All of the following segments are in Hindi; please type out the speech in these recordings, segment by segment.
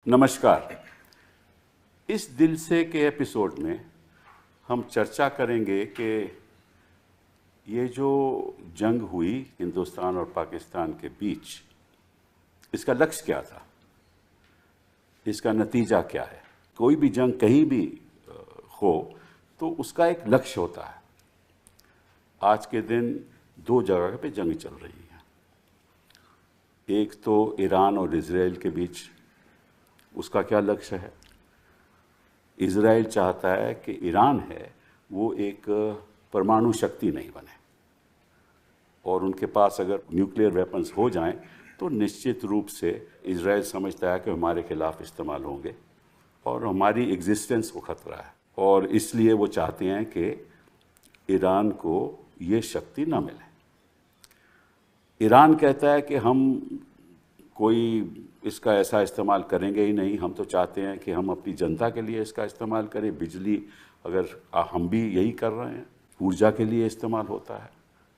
नमस्कार। इस दिल से के एपिसोड में हम चर्चा करेंगे कि ये जो जंग हुई हिंदुस्तान और पाकिस्तान के बीच, इसका लक्ष्य क्या था, इसका नतीजा क्या है। कोई भी जंग कहीं भी हो तो उसका एक लक्ष्य होता है। आज के दिन दो जगह पे जंग चल रही है। एक तो ईरान और इजराइल के बीच, उसका क्या लक्ष्य है। इजराइल चाहता है कि ईरान है वो एक परमाणु शक्ति नहीं बने, और उनके पास अगर न्यूक्लियर वेपन्स हो जाएं तो निश्चित रूप से इजराइल समझता है कि हमारे खिलाफ इस्तेमाल होंगे और हमारी एग्जिस्टेंस को खतरा है, और इसलिए वो चाहते हैं कि ईरान को ये शक्ति ना मिले। ईरान कहता है कि हम कोई इसका ऐसा इस्तेमाल करेंगे ही नहीं, हम तो चाहते हैं कि हम अपनी जनता के लिए इसका इस्तेमाल करें। बिजली अगर हम भी यही कर रहे हैं, ऊर्जा के लिए इस्तेमाल होता है,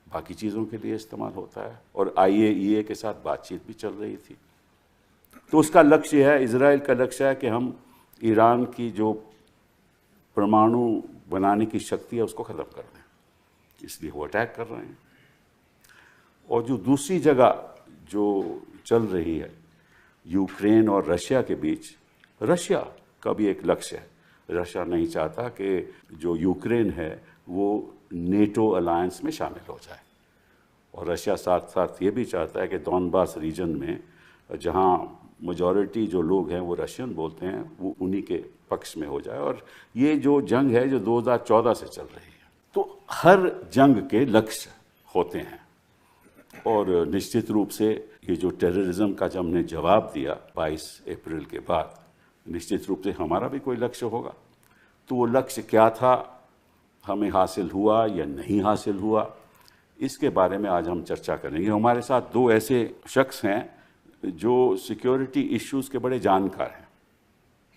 बाकी चीज़ों के लिए इस्तेमाल होता है, और IAEA के साथ बातचीत भी चल रही थी। तो उसका लक्ष्य है, इजराइल का लक्ष्य है कि हम ईरान की जो परमाणु बनाने की शक्ति है उसको ख़त्म कर दें, इसलिए वो अटैक कर रहे हैं। और जो दूसरी जगह जो चल रही है यूक्रेन और रशिया के बीच, रशिया का भी एक लक्ष्य है। रशिया नहीं चाहता कि जो यूक्रेन है वो नेटो अलायंस में शामिल हो जाए, और रशिया साथ साथ ये भी चाहता है कि डॉनबास रीजन में जहाँ मेजॉरिटी जो लोग हैं वो रशियन बोलते हैं, वो उन्हीं के पक्ष में हो जाए। और ये जो जंग है जो 2014 से चल रही है, तो हर जंग के लक्ष्य होते हैं। और निश्चित रूप से ये जो टेररिज्म का जब हमने जवाब दिया 22 अप्रैल के बाद, निश्चित रूप से हमारा भी कोई लक्ष्य होगा। तो वो लक्ष्य क्या था, हमें हासिल हुआ या नहीं हासिल हुआ, इसके बारे में आज हम चर्चा करेंगे। हमारे साथ दो ऐसे शख्स हैं जो सिक्योरिटी इश्यूज़ के बड़े जानकार हैं।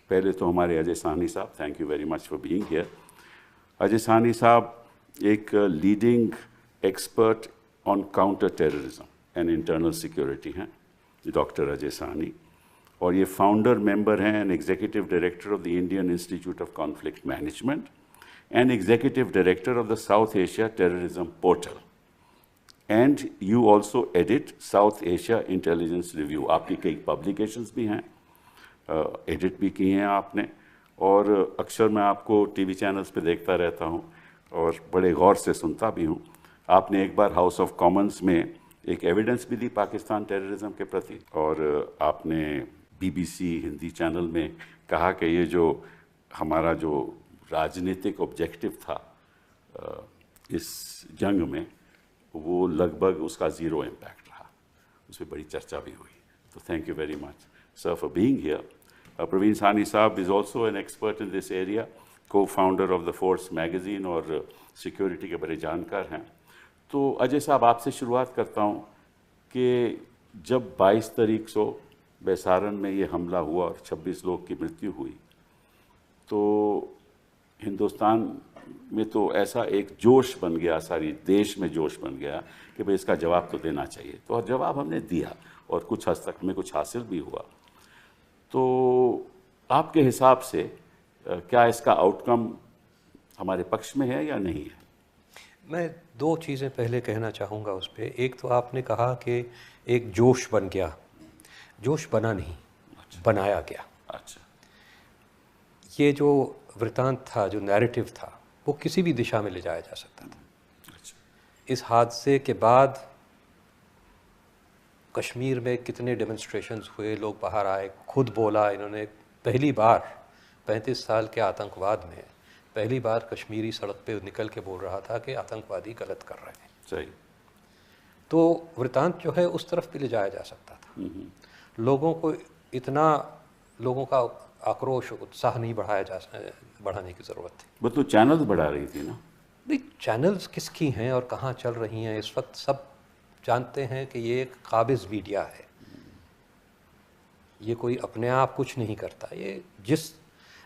पहले तो हमारे अजय साहनी साहब, thank you very much for being here. Ajay Sahni साहब एक leading expert on counter terrorism and internal security हैं, डॉक्टर अजय साहनी, और ये फाउंडर मेंबर हैं and executive director of the Indian institute of conflict management and executive director of the south Asia terrorism portal, and you also edit south Asia intelligence review. आपकी कई पब्लिकेशंस भी हैं, एडिट भी की हैं आपने, और अक्सर मैं आपको टीवी चैनल्स पे देखता रहता हूँ और बड़े गौर से सुनता भी हूँ। आपने एक बार हाउस ऑफ कॉमन्स में एक एविडेंस भी दी पाकिस्तान टेररिज्म के प्रति, और आपने BBC हिंदी चैनल में कहा कि ये जो हमारा जो राजनीतिक ऑब्जेक्टिव था इस जंग में, वो लगभग उसका ज़ीरो इम्पैक्ट रहा। उस पर बड़ी चर्चा भी हुई। तो thank you very much sir for being here. Praveen Sawhney साहब is also an expert in this area, co-founder of the Force magazine, और सिक्योरिटी के बड़े जानकार हैं। तो अजय साहब, आपसे शुरुआत करता हूँ कि जब 22 तारीख को बैसारन में ये हमला हुआ और 26 लोग की मृत्यु हुई, तो हिंदुस्तान में तो ऐसा एक जोश बन गया, सारी देश में जोश बन गया कि भाई इसका जवाब तो देना चाहिए। तो जवाब हमने दिया और कुछ हद तक में कुछ हासिल भी हुआ। तो आपके हिसाब से क्या इसका आउटकम हमारे पक्ष में है या नहीं है? मैं दो चीज़ें पहले कहना चाहूँगा उस पर। एक तो आपने कहा कि एक जोश बन गया, जोश बना नहीं, बनाया गया। अच्छा। ये जो वृतांत था, जो नैरेटिव था, वो किसी भी दिशा में ले जाया जा सकता था। अच्छा। इस हादसे के बाद कश्मीर में कितने डेमोन्स्ट्रेशंस हुए, लोग बाहर आए, खुद बोला इन्होंने, पहली बार 35 साल के आतंकवाद में पहली बार कश्मीरी सड़क पे निकल के बोल रहा था कि आतंकवादी गलत कर रहे हैं। सही। तो वृतांत जो है उस तरफ भी ले जाया जा सकता था। लोगों को इतना, लोगों का आक्रोश, उत्साह नहीं बढ़ाने की ज़रूरत थी। वो तो चैनल्स बढ़ा रही थी ना। नहीं, चैनल्स किसकी हैं और कहाँ चल रही हैं इस वक्त सब जानते हैं कि ये एक काबिज़ मीडिया है। ये कोई अपने आप कुछ नहीं करता। ये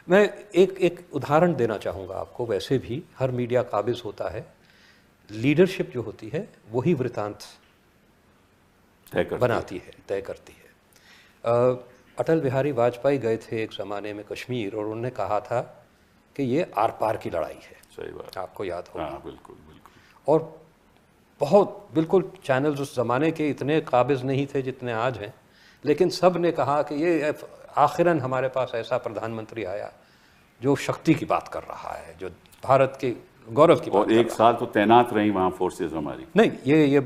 मैं एक उदाहरण देना चाहूँगा आपको। वैसे भी हर मीडिया काबिज़ होता है, लीडरशिप जो होती है वही वृतांत बनाती है, तय करती है। अटल बिहारी वाजपेयी गए थे एक ज़माने में कश्मीर और उन्होंने कहा था कि ये आर पार की लड़ाई है। सही बात। आपको याद होगा। हाँ बिल्कुल बिल्कुल। और बहुत बिल्कुल चैनल्स उस ज़माने के इतने काबिज नहीं थे जितने आज हैं, लेकिन सब ने कहा कि ये आखिरन हमारे पास ऐसा प्रधानमंत्री आया जो शक्ति की बात कर रहा है, जो भारत के गौरव की बात और कर एक साल तो तैनात रही वहाँ फोर्सेज हमारी। नहीं, ये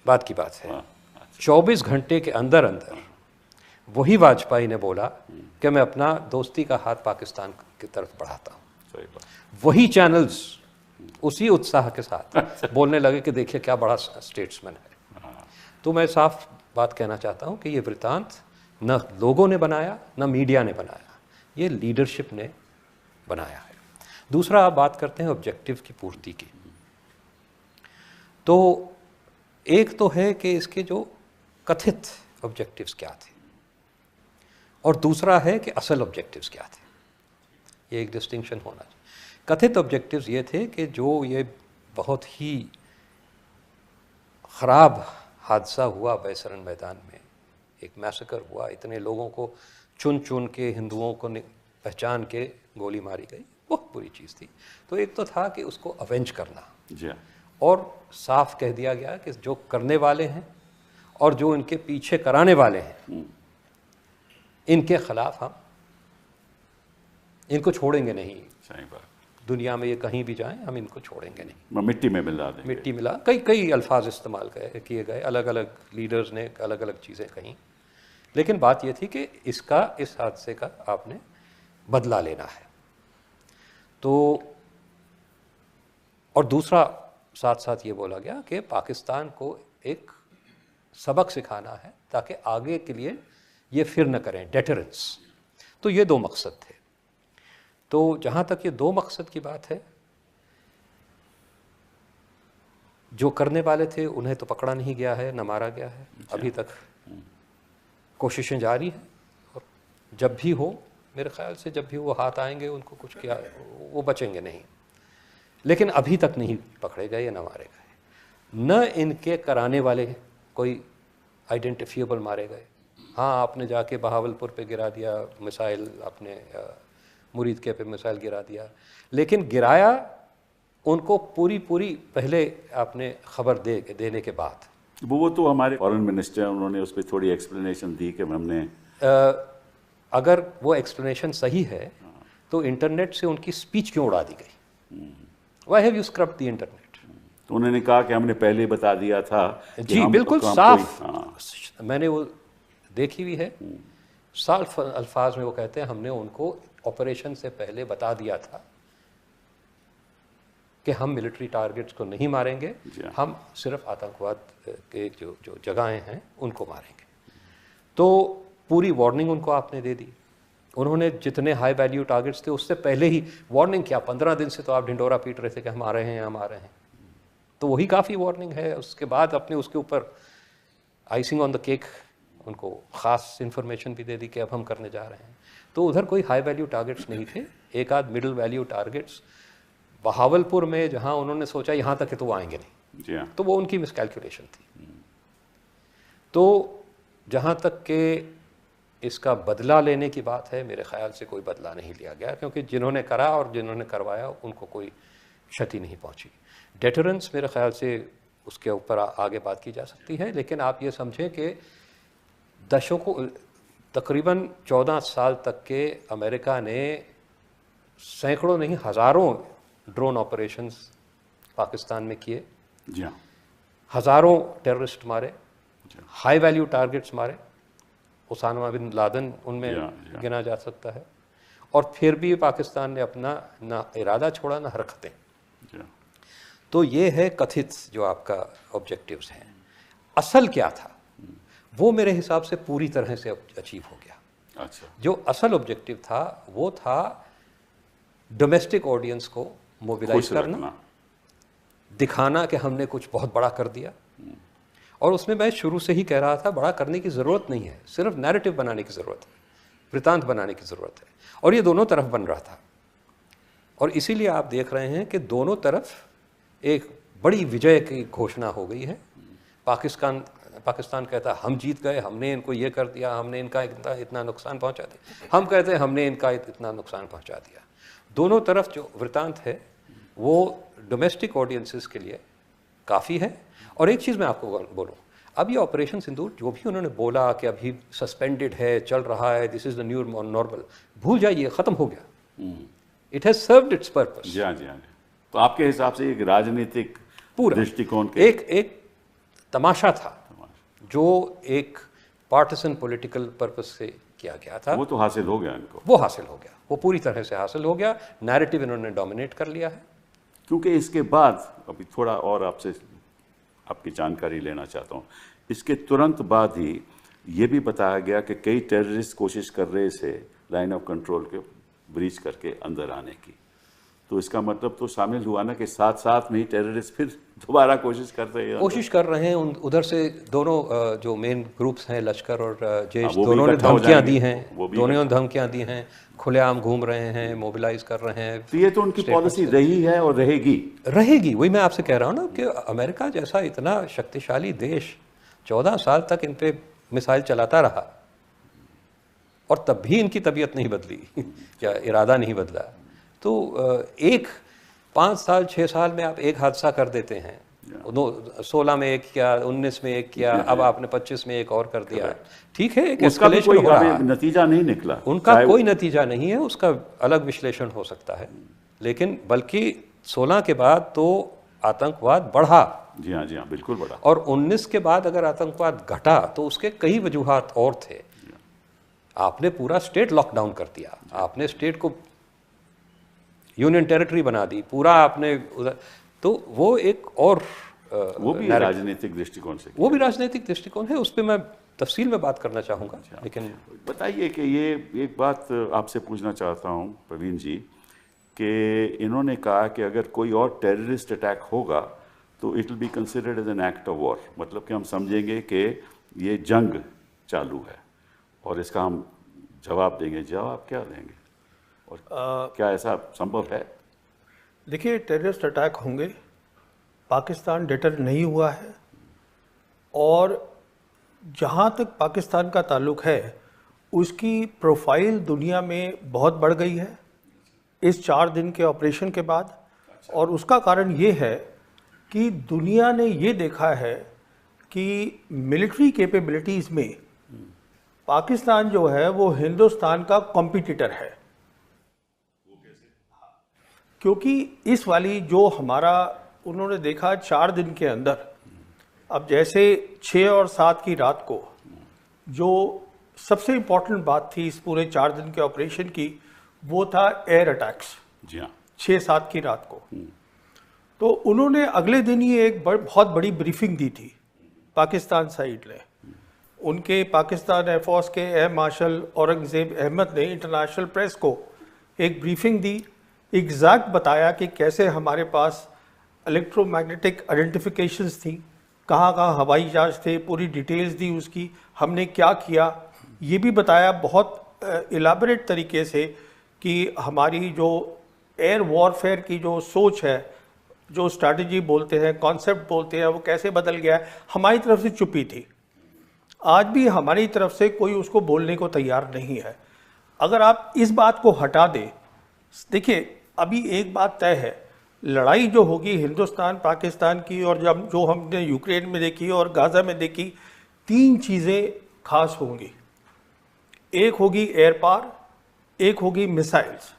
बात की बात है। 24 घंटे के अंदर अंदर वही वाजपेयी ने बोला कि मैं अपना दोस्ती का हाथ पाकिस्तान की तरफ बढ़ाता हूँ। सही बात। वही चैनल्स उसी उत्साह के साथ बोलने लगे कि देखिए क्या बड़ा स्टेट्समैन है। तो मैं साफ बात कहना चाहता हूँ कि ये वृतांत न लोगों ने बनाया न मीडिया ने बनाया, ये लीडरशिप ने बनाया है। दूसरा, आप बात करते हैं ऑब्जेक्टिव की पूर्ति की, तो एक तो है कि इसके जो कथित ऑब्जेक्टिव्स क्या थे और दूसरा है कि असल ऑब्जेक्टिव्स क्या थे। ये एक डिस्टिंक्शन होना चाहिए। कथित ऑब्जेक्टिव्स ये थे कि जो ये बहुत ही ख़राब हादसा हुआ बैसरन मैदान में, एक मैसेकर हुआ, इतने लोगों को चुन चुन के हिंदुओं को पहचान के गोली मारी गई, बहुत बुरी चीज़ थी। तो एक तो था कि उसको अवेंज करना जी हाँ। और साफ कह दिया गया कि जो करने वाले हैं और जो इनके पीछे कराने वाले हैं, इनके खिलाफ हम इनको छोड़ेंगे नहीं। सही बात। दुनिया में ये कहीं भी जाएं, हम इनको छोड़ेंगे नहीं। मिट्टी में मिला देंगे। मिट्टी मिला, कई अल्फाज इस्तेमाल किए गए, अलग अलग लीडर्स ने अलग अलग चीज़ें कहीं, लेकिन बात ये थी कि इस हादसे का आपने बदला लेना है। तो और दूसरा साथ साथ ये बोला गया कि पाकिस्तान को एक सबक सिखाना है ताकि आगे के लिए ये फिर न करें, डेटरेंस। तो ये दो मकसद थे। तो जहाँ तक ये दो मकसद की बात है, जो करने वाले थे उन्हें तो पकड़ा नहीं गया है, न मारा गया है अभी तक। कोशिशें जारी हैं और जब भी हो, मेरे ख्याल से जब भी वो हाथ आएंगे उनको कुछ किया, वो बचेंगे नहीं। लेकिन अभी तक नहीं पकड़े गए या न मारे गए। न इनके कराने वाले कोई आइडेंटिफिएबल मारे गए। हाँ, आपने जाके बहावलपुर पे गिरा दिया मिसाइल, आपने मुरीद के पे मिसाइल गिरा दिया, लेकिन गिराया उनको पूरी पहले आपने खबर देने के बाद। वो तो हमारे फॉरेन मिनिस्टर, उन्होंने उस पर थोड़ी एक्सप्लेनेशन दी कि हमने अगर वो एक्सप्लेनेशन सही है तो इंटरनेट से उनकी स्पीच क्यों उड़ा दी गई? Why have you scrapped the internet? तो उन्होंने कहा कि हमने पहले ही बता दिया था। जी बिल्कुल साफ, मैंने वो देखी हुई है। साफ अल्फाज में वो कहते हैं हमने उनको ऑपरेशन से पहले बता दिया था कि हम मिलिट्री टारगेट्स को नहीं मारेंगे, हम सिर्फ आतंकवाद के जो जगहें हैं उनको मारेंगे। तो पूरी वार्निंग उनको आपने दे दी। उन्होंने जितने हाई वैल्यू टारगेट्स थे उससे पहले ही वार्निंग किया। 15 दिन से तो आप ढिंडोरा पीट रहे थे कि हम आ रहे हैं, हम आ रहे हैं। तो वही काफ़ी वार्निंग है। उसके बाद अपने उसके ऊपर आइसिंग ऑन द केक उनको ख़ास इन्फॉर्मेशन भी दे दी कि अब हम करने जा रहे हैं। तो उधर कोई हाई वैल्यू टारगेट्स नहीं थे, एक आध मिडिल वैल्यू टारगेट्स बहावलपुर में, जहां उन्होंने सोचा यहाँ तक कि तो वो आएंगे नहीं, तो वो उनकी मिसकैलकुलेशन थी। तो जहाँ तक कि इसका बदला लेने की बात है, मेरे ख्याल से कोई बदला नहीं लिया गया, क्योंकि जिन्होंने करा और जिन्होंने करवाया उनको कोई क्षति नहीं पहुँची। डेटरेंस मेरे ख्याल से उसके ऊपर आगे बात की जा सकती है, लेकिन आप ये समझें कि दशकों, तकरीबन 14 साल तक के अमेरिका ने सैकड़ों नहीं हज़ारों ड्रोन ऑपरेशंस पाकिस्तान में किए, हज़ारों टेररिस्ट मारे, हाई वैल्यू टारगेट्स मारे। उसामा बिन लादेन उनमें गिना जा सकता है। और फिर भी पाकिस्तान ने अपना ना इरादा छोड़ा ना हरकतें। तो ये है कथित जो आपका ऑब्जेक्टिव्स हैं। असल क्या था वो मेरे हिसाब से पूरी तरह से अचीव हो गया। अच्छा। जो असल ऑब्जेक्टिव था वो था डोमेस्टिक ऑडियंस को मोबिलाइज करना, दिखाना कि हमने कुछ बहुत बड़ा कर दिया। और उसमें मैं शुरू से ही कह रहा था बड़ा करने की ज़रूरत नहीं है, सिर्फ नैरेटिव बनाने की ज़रूरत है, वृतांत बनाने की ज़रूरत है। और ये दोनों तरफ बन रहा था। और इसीलिए आप देख रहे हैं कि दोनों तरफ एक बड़ी विजय की घोषणा हो गई है। पाकिस्तान कहता है हम जीत गए, हमने इनको ये कर दिया, हमने इनका इतना नुकसान पहुंचा दिया। हम कहते हैं हमने इनका इतना नुकसान पहुंचा दिया। दोनों तरफ जो वृतांत है वो डोमेस्टिक ऑडियंसेस के लिए काफ़ी है। और एक चीज़ मैं आपको बोलूँ, अब ये ऑपरेशन सिंदूर जो भी उन्होंने बोला कि अभी सस्पेंडेड है, चल रहा है, this is the new normal, भूल जाइए, ख़त्म हो गया। It has served its purpose. जी हाँ, जी हाँ। तो आपके हिसाब से एक राजनीतिक पूरा दृष्टिकोण के एक तमाशा था जो एक पार्टिसन पॉलिटिकल पर्पस से किया गया था। वो तो हासिल हो गया इनको, वो हासिल हो गया, वो पूरी तरह से हासिल हो गया। नैरेटिव इन्होंने डोमिनेट कर लिया है। क्योंकि इसके बाद अभी थोड़ा और आपसे आपकी जानकारी लेना चाहता हूँ। इसके तुरंत बाद ही ये भी बताया गया कि कई टेररिस्ट कोशिश कर रहे थे लाइन ऑफ कंट्रोल के ब्रीच करके अंदर आने की। तो इसका मतलब तो शामिल हुआ ना कि साथ साथ में ही टेररिस्ट फिर दोबारा कोशिश कर रहे हैं उधर से दोनों जो मेन ग्रुप्स हैं, लश्कर और जैश, वो भी दोनों ने इकट्ठा हो धमकियां जाएंगे। दी हैं, दोनों ने धमकियां दी हैं, खुलेआम घूम रहे हैं, मोबिलाइज कर रहे हैं। तो ये तो उनकी पॉलिसी रही है और रहेगी। वही मैं आपसे कह रहा हूँ ना कि अमेरिका जैसा इतना शक्तिशाली देश 14 साल तक इन पे मिसाइल चलाता रहा और तब भी इनकी तबीयत नहीं बदली या इरादा नहीं बदला। तो एक 5 साल 6 साल में आप एक हादसा कर देते हैं। 16 में एक किया, 19 में एक किया, अब आपने 25 में एक और कर दिया। ठीक है, एक एस्केलेशन हो रहा है, नतीजा नहीं निकला, उनका कोई नतीजा नहीं है, उसका अलग विश्लेषण हो सकता है। लेकिन बल्कि 16 के बाद तो आतंकवाद बढ़ा। जी हाँ, जी हाँ, बिल्कुल बढ़ा। और 19 के बाद अगर आतंकवाद घटा तो उसके कई वजूहात और थे। आपने पूरा स्टेट लॉकडाउन कर दिया, आपने स्टेट को यूनियन टेरिटरी बना दी, पूरा आपने तो वो एक और वो भी राजनीतिक दृष्टिकोण से, वो भी राजनीतिक दृष्टिकोण है। उस पर मैं तफसील में बात करना चाहूँगा। लेकिन बताइए कि ये एक बात आपसे पूछना चाहता हूँ प्रवीण जी, कि इन्होंने कहा कि अगर कोई और टेररिस्ट अटैक होगा तो it will be considered as an act of war, मतलब कि हम समझेंगे कि ये जंग चालू है और इसका हम जवाब देंगे। जवाब क्या देंगे और क्या ऐसा संभव है? देखिए, टेररिस्ट अटैक होंगे, पाकिस्तान डिटर नहीं हुआ है और जहाँ तक पाकिस्तान का ताल्लुक है उसकी प्रोफाइल दुनिया में बहुत बढ़ गई है इस 4 दिन के ऑपरेशन के बाद। और उसका कारण ये है कि दुनिया ने ये देखा है कि मिलिट्री कैपेबिलिटीज़ में पाकिस्तान जो है वो हिंदुस्तान का कॉम्पिटिटर है। क्योंकि इस वाली जो हमारा उन्होंने देखा 4 दिन के अंदर, अब जैसे 6 और 7 की रात को जो सबसे इम्पोर्टेंट बात थी इस पूरे 4 दिन के ऑपरेशन की, वो था एयर अटैक्स। जी हाँ, 6-7 की रात को। तो उन्होंने अगले दिन ही एक बहुत बड़ी ब्रीफिंग दी थी पाकिस्तान साइड ने। उनके पाकिस्तान एयरफोर्स के एयर मार्शल औरंगजेब अहमद ने इंटरनेशनल प्रेस को एक ब्रीफिंग दी, एग्जैक्ट बताया कि कैसे हमारे पास इलेक्ट्रोमैग्नेटिक आइडेंटिफिकेशंस थी, कहाँ कहाँ हवाई जहाज थे, पूरी डिटेल्स दी उसकी, हमने क्या किया ये भी बताया बहुत इलाबरेट तरीके से कि हमारी जो एयर वॉरफेयर की जो सोच है, जो स्ट्रैटेजी बोलते हैं, कॉन्सेप्ट बोलते हैं, वो कैसे बदल गया है। हमारी तरफ से चुप्पी थी, आज भी हमारी तरफ से कोई उसको बोलने को तैयार नहीं है। अगर आप इस बात को हटा दें, देखिए अभी एक बात तय है, लड़ाई जो होगी हिंदुस्तान पाकिस्तान की और जब जो हमने यूक्रेन में देखी और गाज़ा में देखी, 3 चीज़ें खास होंगी। एक होगी एयर पार, एक होगी मिसाइल्स।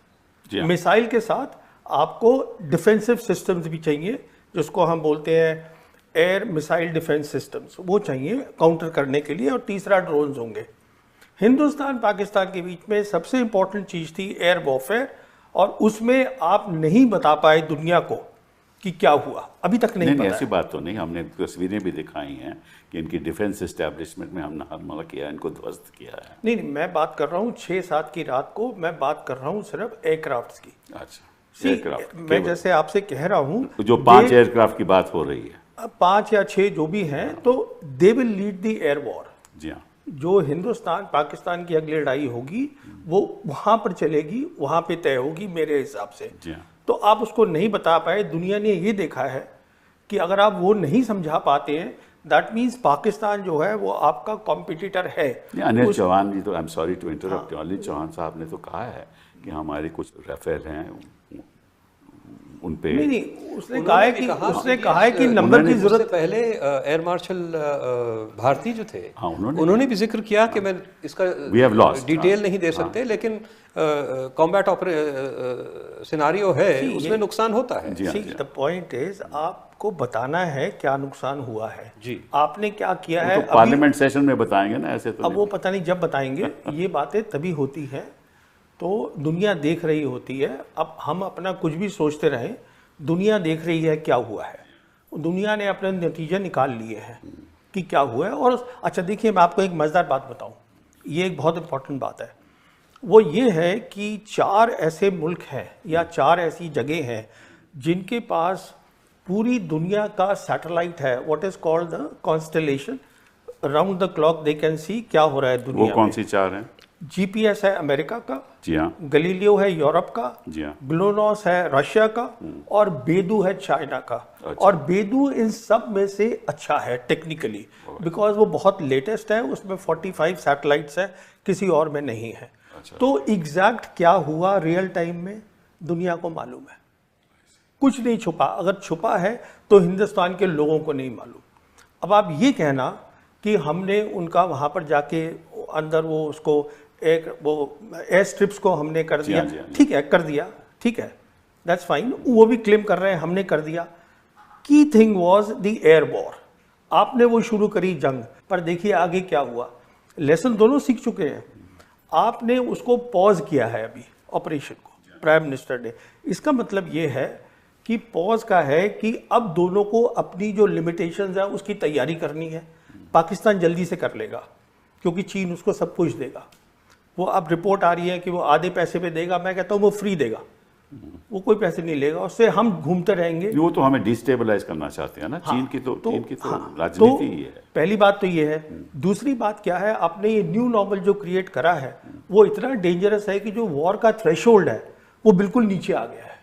मिसाइल के साथ आपको डिफेंसिव सिस्टम्स भी चाहिए, जिसको हम बोलते हैं एयर मिसाइल डिफेंस सिस्टम्स, वो चाहिए काउंटर करने के लिए। और तीसरा ड्रोन्स होंगे। हिंदुस्तान पाकिस्तान के बीच में सबसे इंपॉर्टेंट चीज़ थी एयर वॉरफेयर, और उसमें आप नहीं बता पाए दुनिया को कि क्या हुआ, अभी तक नहीं पता। ऐसी बात तो नहीं, हमने तस्वीरें भी दिखाई हैं कि इनकी डिफेंस एस्टेब्लिशमेंट में हमने हमला किया, इनको ध्वस्त किया है। नहीं, मैं बात कर रहा हूँ 6-7 की रात को, मैं बात कर रहा हूँ सिर्फ एयरक्राफ्ट की। अच्छा, एयरक्राफ्ट मैं जैसे आपसे कह रहा हूँ जो 5 एयरक्राफ्ट की बात हो रही है, 5 या 6 जो भी हैं, तो they will lead the air war. जी हाँ, जो हिंदुस्तान पाकिस्तान की अगली लड़ाई होगी वो वहां पर चलेगी, वहां पे तय होगी मेरे हिसाब से। तो आप उसको नहीं बता पाए। दुनिया ने ये देखा है कि अगर आप वो नहीं समझा पाते हैं दैट मीन्स पाकिस्तान जो है वो आपका कॉम्पिटिटर है। अनिल चौहान जी तो, I am sorry to interrupt, Anil Chauhan साहब ने तो कहा है कि हमारे कुछ राफेल हैं उन पे। नहीं, उसने कहा है कि नंबर की जरूरत। पहले एयर मार्शल भारती जो थे, हाँ, उन्होंने भी जिक्र किया कि मैं इसका डिटेल नहीं दे सकते, लेकिन कॉम्बैट सिनारियो है, उसमें नुकसान होता है। द पॉइंट इज आपको बताना है क्या नुकसान हुआ है जी, आपने क्या किया है। तो पार्लियामेंट सेशन में बताएंगे ना, ऐसे तो अब वो पता नहीं जब बताएंगे। ये बातें तभी होती है तो दुनिया देख रही होती है। अब हम अपना कुछ भी सोचते रहें, दुनिया देख रही है क्या हुआ है। दुनिया ने अपने नतीजे निकाल लिए हैं कि क्या हुआ है। और अच्छा देखिए, मैं आपको एक मज़ेदार बात बताऊं, ये एक बहुत इंपॉर्टेंट बात है। वो ये है कि 4 ऐसे मुल्क हैं या 4 ऐसी जगह हैं जिनके पास पूरी दुनिया का सैटेलाइट है, what is called the constellation, round the clock they can see क्या हो रहा है दुनिया में। वो कौन सी 4 हैं? जीपीएस है अमेरिका का, जी हाँ, गलीलियो है यूरोप का, जी हाँ, ग्लोनॉस है रशिया का, और बेदू है चाइना का। अच्छा। और बेदू इन सब में से अच्छा है टेक्निकली, बिकॉज वो बहुत लेटेस्ट है, उसमें 45 सैटेलाइट्स है, किसी और में नहीं है। अच्छा। तो एग्जैक्ट क्या हुआ रियल टाइम में दुनिया को मालूम है, कुछ नहीं छुपा। अगर छुपा है तो हिंदुस्तान के लोगों को नहीं मालूम। अब आप ये कहना कि हमने उनका वहाँ पर जाके अंदर वो उसको एक वो एयर स्ट्रिप्स को हमने कर दिया, ठीक है, कर दिया, ठीक है, दैट्स फाइन, वो भी क्लेम कर रहे हैं हमने कर दिया। Key thing was the air war, आपने वो शुरू करी जंग, पर देखिए आगे क्या हुआ। लेसन दोनों सीख चुके हैं, आपने उसको पॉज किया है अभी ऑपरेशन को, प्राइम मिनिस्टर ने। इसका मतलब ये है कि पॉज का है कि अब दोनों को अपनी जो लिमिटेशंस है उसकी तैयारी करनी है। पाकिस्तान जल्दी से कर लेगा क्योंकि चीन उसको सब कुछ देगा। वो अब रिपोर्ट आ रही है कि वो आधे पैसे पे देगा, मैं कहता हूँ वो फ्री देगा, वो कोई पैसे नहीं लेगा, उससे हम घूमते रहेंगे। वो तो हमें डिस्टेबलाइज करना चाहते हैं ना। हाँ, चीन की तो हाँ, राजनीति ही है। पहली बात तो ये है। दूसरी बात क्या है, आपने ये न्यू नॉर्मल जो क्रिएट करा है वो इतना डेंजरस है कि जो वॉर का थ्रेशोल्ड है वो बिल्कुल नीचे आ गया है।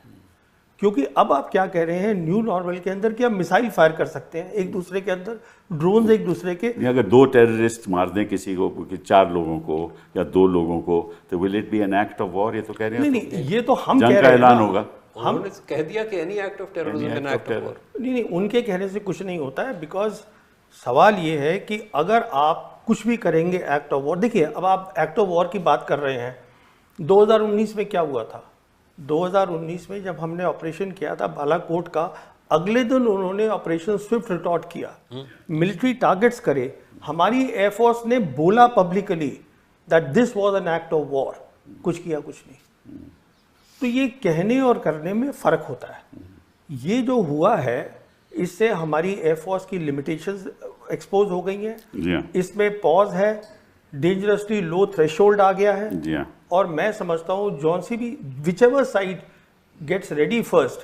क्योंकि अब आप क्या कह रहे हैं न्यू नॉर्मल के अंदर कि आप मिसाइल फायर कर सकते हैं एक दूसरे के अंदर, ड्रोन्स एक दूसरे के। अगर 2 टेररिस्ट मार दें किसी को, 4 लोगों को या 2 लोगों को, तो will it be N act of war? ये तो कह रहे हैं। नहीं, ये तो हम कह रहे हैं, जंग का ऐलान होगा। हम कह दिया कि any act of terrorism N act of war. नहीं, उनके कहने से कुछ नहीं होता है। बिकॉज सवाल ये है कि अगर आप कुछ भी करेंगे एक्ट ऑफ वॉर, देखिए अब आप एक्ट ऑफ वॉर की बात कर रहे हैं, 2019 में क्या हुआ था? 2019 में जब हमने ऑपरेशन किया था बालाकोट का, अगले दिन उन्होंने ऑपरेशन स्विफ्ट रिटॉर्ट किया, मिलिट्री टारगेट्स करे। हमारी एयरफोर्स ने बोला publicly that this was an act of war, कुछ किया कुछ नहीं। तो ये कहने और करने में फर्क होता है। ये जो हुआ है इससे हमारी एयरफोर्स की लिमिटेशंस एक्सपोज हो गई हैं। इसमें पॉज है, डेंजरसली लो थ्रेशोल्ड आ गया है। और मैं समझता हूँ जॉन सी भी whichever side gets ready first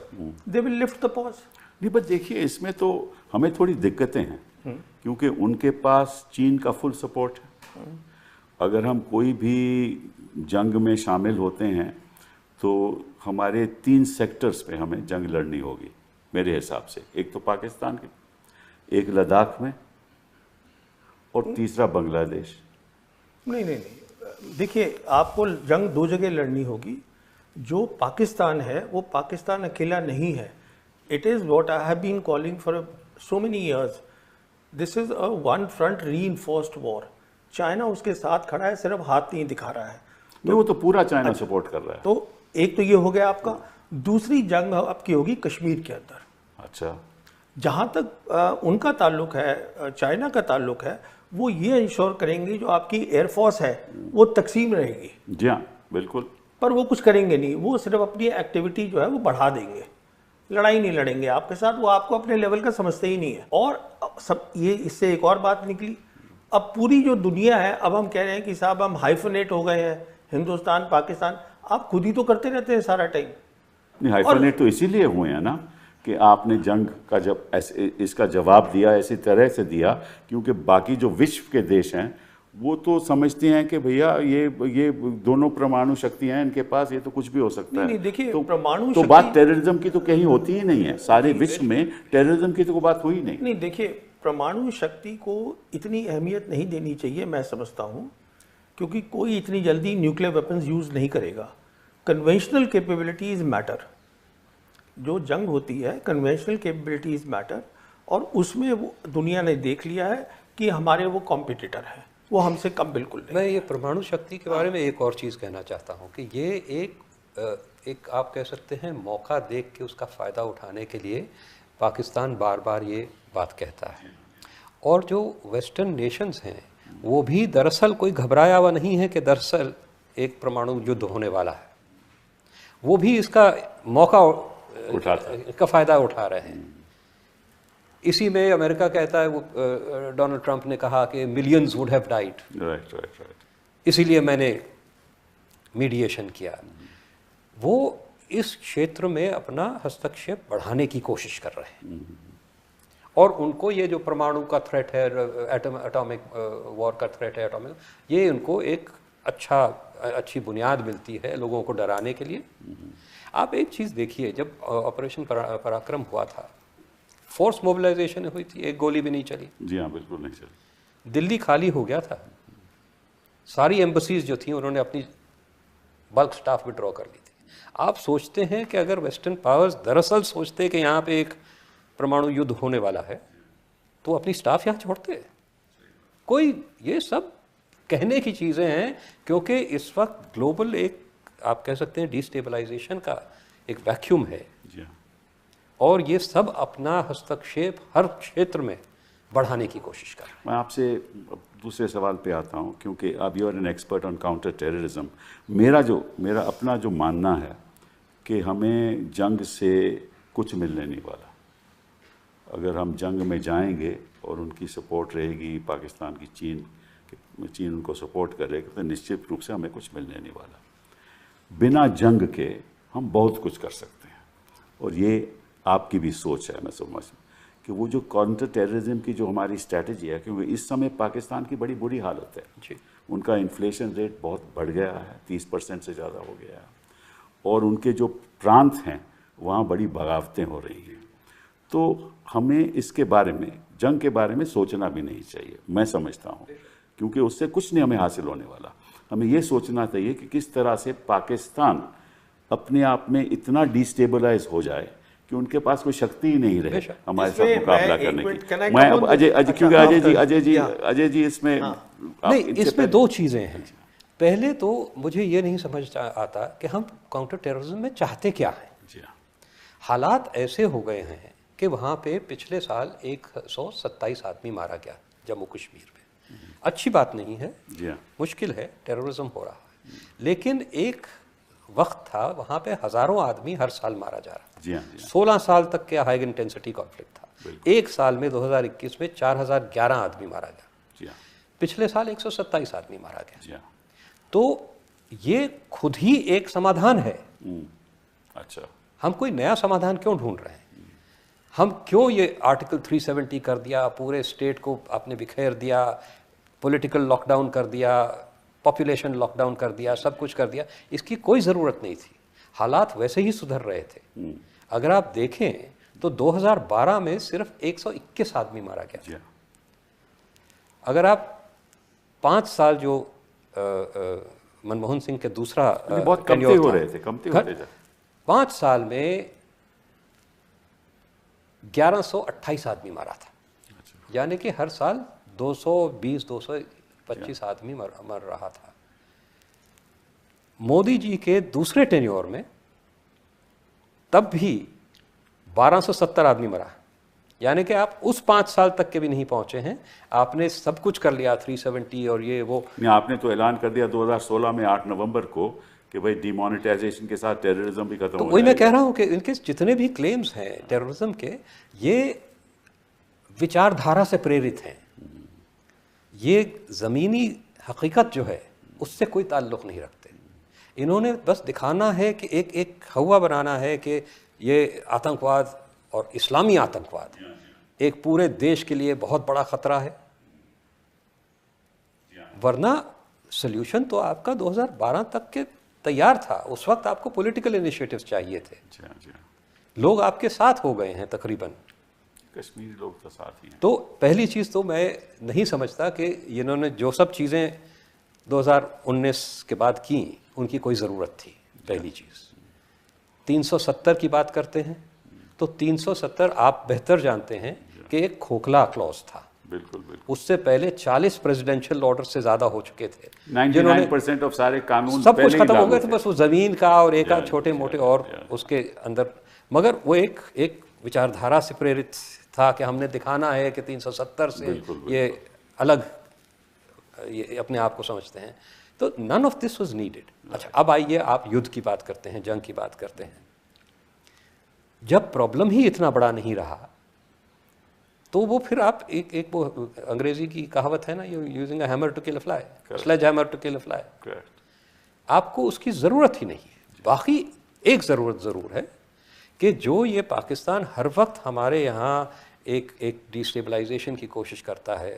they will lift the pause. नहीं, बट देखिए इसमें तो हमें थोड़ी दिक्कतें हैं क्योंकि उनके पास चीन का फुल सपोर्ट है। अगर हम कोई भी जंग में शामिल होते हैं तो हमारे 3 सेक्टर्स पे हमें जंग लड़नी होगी मेरे हिसाब से। एक तो पाकिस्तान के, एक लद्दाख में, और तीसरा बांग्लादेश। नहीं, देखिए आपको जंग 2 जगह लड़नी होगी। जो पाकिस्तान है वो पाकिस्तान अकेला नहीं है। It is what I have been calling for so many years, this is a one front reinforced war. China उसके साथ खड़ा है, सिर्फ हाथ नहीं दिखा रहा है। तो वो तो पूरा चाइना सपोर्ट कर रहा है। तो एक तो ये हो गया आपका। दूसरी जंग आपकी होगी कश्मीर के अंदर। अच्छा, जहाँ तक उनका ताल्लुक है, चाइना का ताल्लुक है, वो ये इंश्योर करेंगे जो आपकी एयरफोर्स है वो तकसीम रहेगी। जी हाँ, बिल्कुल। पर वो कुछ करेंगे नहीं, वो सिर्फ अपनी एक्टिविटी जो है वो बढ़ा देंगे, लड़ाई नहीं लड़ेंगे आपके साथ। वो आपको अपने लेवल का समझते ही नहीं है। और सब ये इससे एक और बात निकली, अब पूरी जो दुनिया है, अब हम कह रहे हैं कि साहब हम हाइफनेट हो गए हैं, हिंदुस्तान पाकिस्तान। आप खुद ही तो करते रहते हैं सारा टाइम। नहीं, हाइफनेट तो इसीलिए हुए हैं ना कि आपने जंग का जब इसका जवाब दिया ऐसी तरह से दिया क्योंकि बाकी जो विश्व के देश हैं वो तो समझते हैं कि भैया ये दोनों परमाणु शक्तियां हैं इनके पास, ये तो कुछ भी हो सकता है। नहीं, देखिए तो परमाणु तो बात टेररिज्म की तो कहीं होती ही नहीं है। सारे विश्व में टेररिज्म की तो बात हुई नहीं। नहीं, देखिए परमाणु शक्ति को इतनी अहमियत नहीं देनी चाहिए, मैं समझता हूँ, क्योंकि कोई इतनी जल्दी न्यूक्लियर वेपन्स यूज़ नहीं करेगा। Conventional capabilities matter. जो जंग होती है, कन्वेंशनल कैपेबिलिटीज़ मैटर, और उसमें वो दुनिया ने देख लिया है कि हमारे वो कॉम्पिटिटर हैं, वो हमसे कम बिल्कुल नहीं। मैं ये परमाणु शक्ति के बारे में एक और चीज़ कहना चाहता हूँ कि ये एक आप कह सकते हैं मौका देख के उसका फ़ायदा उठाने के लिए पाकिस्तान बार बार ये बात कहता है, और जो वेस्टर्न नेशंस हैं वो भी दरअसल कोई घबराया हुआ नहीं है कि दरअसल एक परमाणु युद्ध होने वाला है, वो भी इसका मौका का फ़ायदा उठा रहे हैं। इसी में अमेरिका कहता है, वो डोनाल्ड ट्रंप ने कहा कि millions would have died, right, इसीलिए मैंने मीडिएशन किया। वो इस क्षेत्र में अपना हस्तक्षेप बढ़ाने की कोशिश कर रहे हैं, और उनको ये जो परमाणु का थ्रेट है, एटॉमिक वॉर का थ्रेट है, एटॉमिक, ये उनको एक अच्छी बुनियाद मिलती है लोगों को डराने के लिए। आप एक चीज़ देखिए, जब ऑपरेशन पराक्रम हुआ था, फोर्स मोबिलाइजेशन हुई थी, एक गोली भी नहीं चली। जी हाँ, बिल्कुल नहीं चली। दिल्ली खाली हो गया था, सारी एम्बसीज जो थी उन्होंने अपनी बल्क स्टाफ विड्रॉ कर ली थी। आप सोचते हैं कि अगर वेस्टर्न पावर्स दरअसल सोचते कि यहाँ पे एक परमाणु युद्ध होने वाला है तो अपनी स्टाफ यहाँ छोड़ते? कोई, ये सब कहने की चीज़ें हैं, क्योंकि इस वक्त ग्लोबल एक आप कह सकते हैं डिस्टेबलाइजेशन का एक वैक्यूम है, और ये सब अपना हस्तक्षेप हर क्षेत्र में बढ़ाने की कोशिश कर रहे हैं। मैं आपसे दूसरे सवाल पे आता हूँ, क्योंकि आप you are an expert on counter terrorism. मेरा अपना जो मानना है कि हमें जंग से कुछ मिलने नहीं वाला। अगर हम जंग में जाएंगे और उनकी सपोर्ट रहेगी पाकिस्तान की, चीन उनको सपोर्ट करेगा, तो निश्चित रूप से हमें कुछ मिलने नहीं वाला। बिना जंग के हम बहुत कुछ कर सकते हैं, और ये आपकी भी सोच है, मैं समझ कि वो जो काउंटर टेररिज्म की जो हमारी स्ट्रैटेजी है, क्योंकि इस समय पाकिस्तान की बड़ी बुरी हालत है जी। उनका इन्फ्लेशन रेट बहुत बढ़ गया है, 30% से ज़्यादा हो गया है, और उनके जो प्रांत हैं वहाँ बड़ी बगावतें हो रही हैं। तो हमें इसके बारे में, जंग के बारे में सोचना भी नहीं चाहिए, मैं समझता हूँ, क्योंकि उससे कुछ नहीं हमें हासिल होने वाला। हमें ये सोचना चाहिए कि किस तरह से पाकिस्तान अपने आप में इतना डिस्टेबलाइज हो जाए कि उनके पास कोई शक्ति ही नहीं रहे हमारे साथ मुकाबला करने की। मैं अब क्योंकि अजय जी इसमें नहीं, इसमें दो चीज़ें हैं। पहले तो मुझे ये नहीं समझ आता कि हम काउंटर टेररिज्म में चाहते क्या हैं। हालात ऐसे हो गए हैं कि वहाँ पे पिछले साल 127 आदमी मारा गया जम्मू कश्मीर में। अच्छी बात नहीं है, मुश्किल है, टेररिज्म हो रहा है, लेकिन एक वक्त था वहाँ पे हज़ारों आदमी हर साल मारा जा रहा था। 16 साल तक के हाई इंटेंसिटी कॉन्फ्लिक्ट था। एक साल में 2021 में 4011 आदमी मारा गया, पिछले साल 127 आदमी मारा गया। तो ये खुद ही एक समाधान है। अच्छा, हम कोई नया समाधान क्यों ढूंढ रहे हैं? हम क्यों ये आर्टिकल 370 कर दिया, पूरे स्टेट को आपने बिखेर दिया, पॉलिटिकल लॉकडाउन कर दिया, पॉपुलेशन लॉकडाउन कर दिया, सब कुछ कर दिया? इसकी कोई ज़रूरत नहीं थी। हालात वैसे ही सुधर रहे थे। अगर आप देखें तो 2012 में सिर्फ 121 आदमी मारा गया। अगर आप 5 साल जो मनमोहन सिंह के दूसरा बहुत कमते हो रहे थे, कमते होते थे। 5 साल में 1128 आदमी मारा था। यानी कि हर साल 220-225 आदमी मर रहा था। मोदी जी के दूसरे टेन्योर में तब भी 1270 आदमी मरा। यानी कि आप उस 5 साल तक के भी नहीं पहुंचे हैं। आपने सब कुछ कर लिया, 370 और ये वो। आपने तो ऐलान कर दिया 2016 में 8 नवंबर को कि भाई डिमोनेटाइजेशन के साथ टेररिज्म भी खत्म हो जाएगा। वही मैं कह रहा हूं कि इनके जितने भी क्लेम्स हैं टेररिज्म के, ये विचारधारा से प्रेरित हैं। ये ज़मीनी हकीकत जो है उससे कोई ताल्लुक़ नहीं रखते। इन्होंने बस दिखाना है कि एक हवा बनाना है कि ये आतंकवाद और इस्लामी आतंकवाद एक पूरे देश के लिए बहुत बड़ा ख़तरा है। वरना सल्यूशन तो आपका 2012 तक के तैयार था। उस वक्त आपको पॉलिटिकल इनिशिएटिव्स चाहिए थे। लोग आपके साथ हो गए हैं तकरीबन। कश्मीरी लोग तो साथ ही हैं। तो पहली चीज़ तो मैं नहीं समझता कि इन्होंने जो सब चीज़ें 2019 के बाद की उनकी कोई ज़रूरत थी। पहली चीज़ 370 की बात करते हैं तो 370 आप बेहतर जानते हैं कि एक खोखला क्लॉज था। बिल्कुल बिल्कुल। उससे पहले 40 प्रेसिडेंशियल ऑर्डर से ज़्यादा हो चुके थे। 99% ऑफ सारे कानून सब कुछ पहले ही खत्म हो लागू गए थे, थे। बस वो ज़मीन का और एक आध छोटे मोटे और उसके अंदर, मगर वो एक विचारधारा से प्रेरित था कि हमने दिखाना है कि 370 से ये अलग ये अपने आप को समझते हैं। तो none of this was needed. अच्छा, अब आइए आप युद्ध की बात करते हैं, जंग की बात करते हैं। जब प्रॉब्लम ही इतना बड़ा नहीं रहा तो वो फिर आप एक वो अंग्रेजी की कहावत है ना, you using a hammer to kill a fly, sledge hammer to kill a fly. आपको उसकी ज़रूरत ही नहीं है। बाकी एक ज़रूरत ज़रूर है कि जो ये पाकिस्तान हर वक्त हमारे यहाँ एक डिस्टेबलाइजेशन की कोशिश करता है,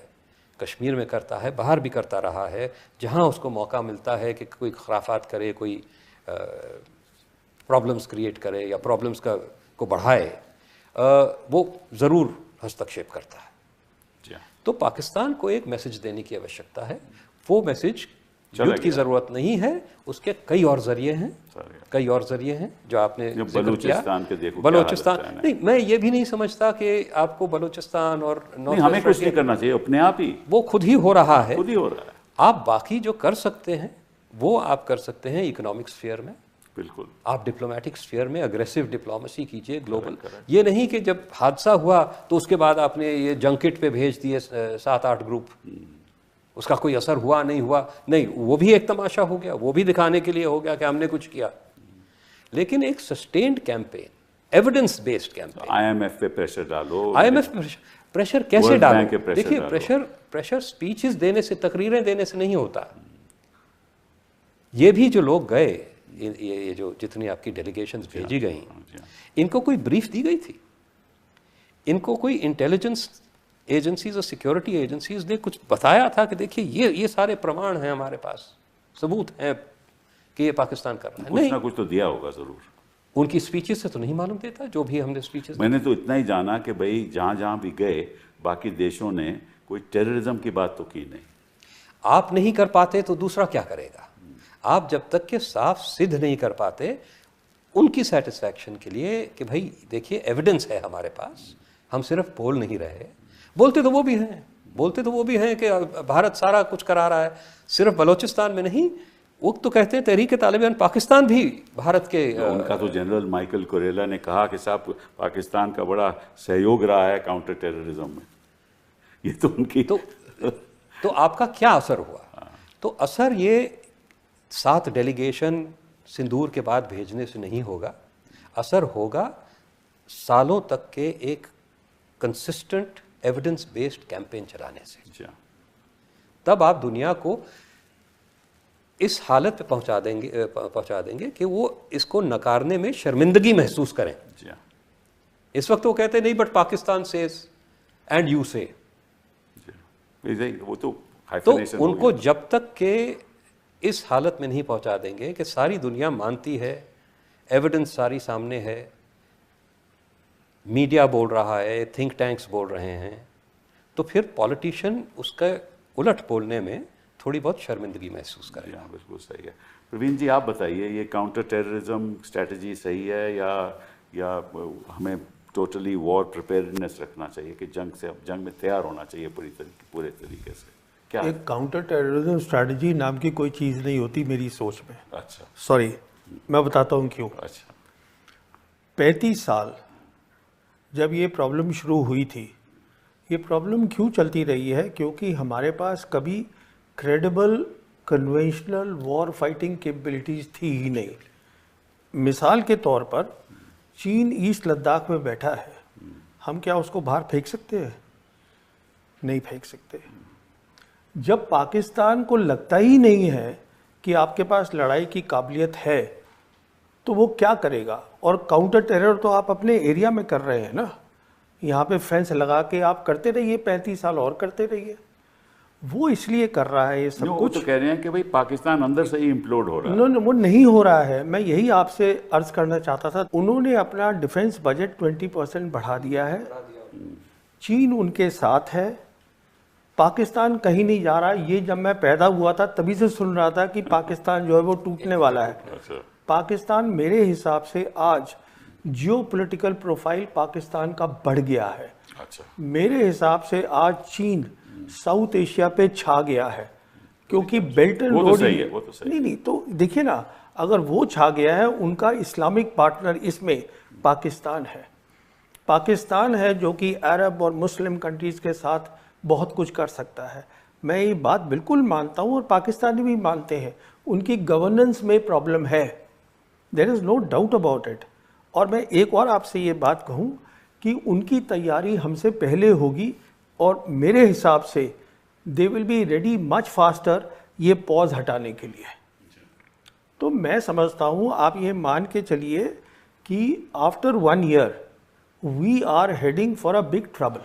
कश्मीर में करता है, बाहर भी करता रहा है, जहाँ उसको मौका मिलता है कि कोई खराफात करे, कोई प्रॉब्लम्स क्रिएट करे या प्रॉब्लम्स को बढ़ाए, वो ज़रूर हस्तक्षेप करता है। तो पाकिस्तान को एक मैसेज देने की आवश्यकता है। वो मैसेज युद्ध की ज़रूरत नहीं है, उसके कई और ज़रिए हैं, कई और ज़रिए हैं जो आपने बलूचिस्तान के देखो, बलूचिस्तान नहीं, मैं ये भी नहीं समझता कि आपको बलूचिस्तान और हमें कुछ नहीं करना चाहिए, अपने आप ही वो खुद ही हो रहा है, खुद ही हो रहा है। आप बाकी जो कर सकते हैं वो आप कर सकते हैं इकोनॉमिक स्फीयर में, बिल्कुल। आप डिप्लोमेटिक स्फीयर में अग्रेसिव डिप्लोमेसी कीजिए, ग्लोबल। ये नहीं कि जब हादसा हुआ तो उसके बाद आपने ये जंकेट पे भेज दिए 7-8 ग्रुप, उसका कोई असर हुआ नहीं हुआ, नहीं, वो भी एक तमाशा हो गया, वो भी दिखाने के लिए हो गया कि हमने कुछ किया। लेकिन एक sustained campaign, evidence based campaign, IMF पे प्रेशर डालो। IMF प्रेशर कैसे डालो? देखिए, प्रेशर स्पीचेस देने से, तकरीरें देने से नहीं होता। ये भी जो लोग गए, ये जो जितनी आपकी डेलीगेशंस भेजी गई, इनको कोई ब्रीफ दी गई थी? इनको कोई इंटेलिजेंस एजेंसीज और सिक्योरिटी एजेंसीज ने कुछ बताया था कि देखिए ये सारे प्रमाण हैं हमारे पास, सबूत हैं कि ये पाकिस्तान कर रहा है? कुछ ना कुछ तो दिया होगा जरूर। उनकी स्पीचेस से तो नहीं मालूम देता, जो भी हमने स्पीचेस। मैंने तो इतना ही जाना कि भाई जहाँ जहाँ भी गए बाकी देशों ने कोई टेररिज्म की बात तो की नहीं। आप नहीं कर पाते तो दूसरा क्या करेगा? आप जब तक के साफ सिद्ध नहीं कर पाते उनकी सेटिस्फैक्शन के लिए कि भाई देखिए एविडेंस है हमारे पास, हम सिर्फ बोल नहीं रहे। बोलते तो वो भी हैं, बोलते तो वो भी हैं कि भारत सारा कुछ करा रहा है, सिर्फ बलूचिस्तान में नहीं। वो तो कहते हैं तहरीक तालिबान पाकिस्तान भी भारत के, उनका तो जनरल माइकल कुरेला ने कहा कि साहब पाकिस्तान का बड़ा सहयोग रहा है काउंटर टेररिज्म में। ये तो उनकी तो आपका क्या असर हुआ? तो असर ये 7 डेलीगेशन सिंदूर के बाद भेजने से नहीं होगा, असर होगा सालों तक के एक कंसिस्टेंट एविडेंस बेस्ड कैंपेन चलाने से। तब आप दुनिया को इस हालत पे पहुंचा देंगे कि वो इसको नकारने में शर्मिंदगी महसूस करें। इस वक्त वो कहते नहीं, but Pakistan says and you से। वो तो उनको जब तक के इस हालत में नहीं पहुंचा देंगे कि सारी दुनिया मानती है, एविडेंस सारी सामने है, मीडिया बोल रहा है, थिंक टैंक्स बोल रहे हैं, तो फिर पॉलिटिशियन उसका उलट बोलने में थोड़ी बहुत शर्मिंदगी महसूस करें। बिल्कुल सही है। प्रवीण जी, आप बताइए, ये काउंटर टेररिज्म स्ट्रेटजी सही है या हमें टोटली वॉर प्रिपेयर्डनेस रखना चाहिए कि जंग में तैयार होना चाहिए पूरे तरीके से? क्या एक काउंटर टेररिज्म स्ट्रेटजी नाम की कोई चीज़ नहीं होती मेरी सोच में। अच्छा, सॉरी, मैं बताता हूँ क्यों। अच्छा, 35 साल जब ये प्रॉब्लम शुरू हुई थी, ये प्रॉब्लम क्यों चलती रही है? क्योंकि हमारे पास कभी credible conventional war fighting capabilities थी ही नहीं। मिसाल के तौर पर चीन ईस्ट लद्दाख में बैठा है, हम क्या उसको बाहर फेंक सकते हैं? नहीं फेंक सकते। जब पाकिस्तान को लगता ही नहीं है कि आपके पास लड़ाई की काबिलियत है तो वो क्या करेगा? और काउंटर टेरर तो आप अपने एरिया में कर रहे हैं ना, यहाँ पे फेंस लगा के आप करते रहिए, 35 साल और करते रहिए। वो इसलिए कर रहा है ये सब कुछ। तो कह रहे हैं कि भाई पाकिस्तान अंदर से ही इम्प्लोड हो रहा है। वो नहीं हो रहा है। मैं यही आपसे अर्ज करना चाहता था। उन्होंने अपना डिफेंस बजट 20% बढ़ा दिया है। चीन उनके साथ है, पाकिस्तान कहीं नहीं जा रहा। ये जब मैं पैदा हुआ था तभी से सुन रहा था कि पाकिस्तान जो है वो टूटने वाला है। अच्छा। पाकिस्तान मेरे हिसाब से आज जियोपॉलिटिकल प्रोफाइल पाकिस्तान का बढ़ गया है। अच्छा। मेरे हिसाब से आज चीन साउथ एशिया पे छा गया है, क्योंकि बेल्ट एंड वो तो रोड सही है, वो तो सही है। नहीं तो देखिए ना, अगर वो छा गया है, उनका इस्लामिक पार्टनर इसमें पाकिस्तान है। पाकिस्तान है जो कि अरब और मुस्लिम कंट्रीज के साथ बहुत कुछ कर सकता है। मैं ये बात बिल्कुल मानता हूँ और पाकिस्तानी भी मानते हैं, उनकी गवर्नेंस में प्रॉब्लम है, there is no doubt about it. और मैं एक और आपसे ये बात कहूँ कि उनकी तैयारी हमसे पहले होगी और मेरे हिसाब से they will be ready much faster ये पॉज हटाने के लिए। तो मैं समझता हूँ, आप ये मान के चलिए कि after 1 year we are heading for a big trouble.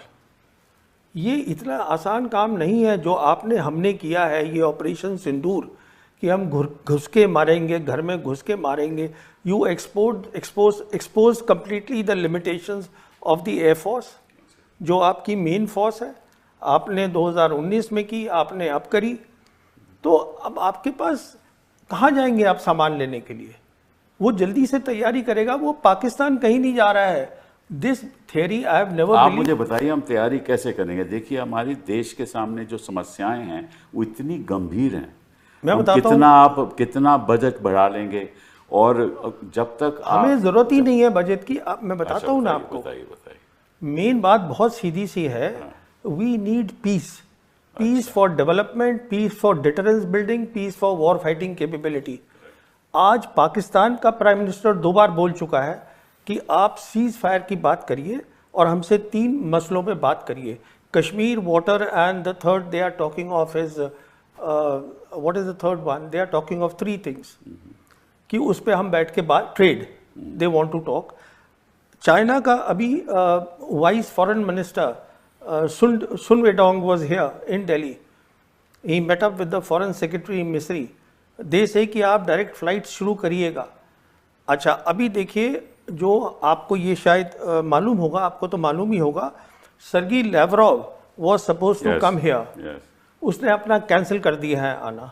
ये इतना आसान काम नहीं है जो हमने किया है, ये ऑपरेशन सिंदूर, कि हम घुस के मारेंगे, घर में घुस के मारेंगे। You expose completely the limitations of the air force, जो आपकी मेन फोर्स है। आपने 2019 में की, आपने अब करी, तो अब आपके पास कहाँ जाएंगे आप सामान लेने के लिए? वो जल्दी से तैयारी करेगा। वो पाकिस्तान कहीं नहीं जा रहा है। This theory I have never आप बिलीव। मुझे बताइए हम तैयारी कैसे करेंगे? देखिए हमारी देश के सामने जो समस्याएं हैं वो इतनी गंभीर हैं। मैं हम बताता हूँ, कितना बजट बढ़ा लेंगे, और जब तक हमें जरूरत ही नहीं है बजट की। मैं बताता अच्छा, हूँ ना बताइए, आपको, बताइए। मेन बात बहुत सीधी सी है। We need peace, peace for development, peace for deterrence building, peace for war fighting capability. आज पाकिस्तान का प्राइम मिनिस्टर 2 बार बोल चुका है कि आप सीज फायर की बात करिए और हमसे 3 मसलों पे बात करिए, Kashmir, water and the third they are talking of is what is the third one, they are talking of 3 things, कि उस पे हम बैठ के बात, trade they want to talk. China का अभी vice foreign minister Sun Weidong was here in Delhi, he met up with the foreign secretary Misri. They से कि आप डायरेक्ट फ्लाइट शुरू करिएगा। अच्छा, अभी देखिए, जो आपको ये शायद मालूम होगा, आपको तो मालूम ही होगा, Sergey Lavrov was suppose to come here, उसने अपना कैंसिल कर दिया है आना,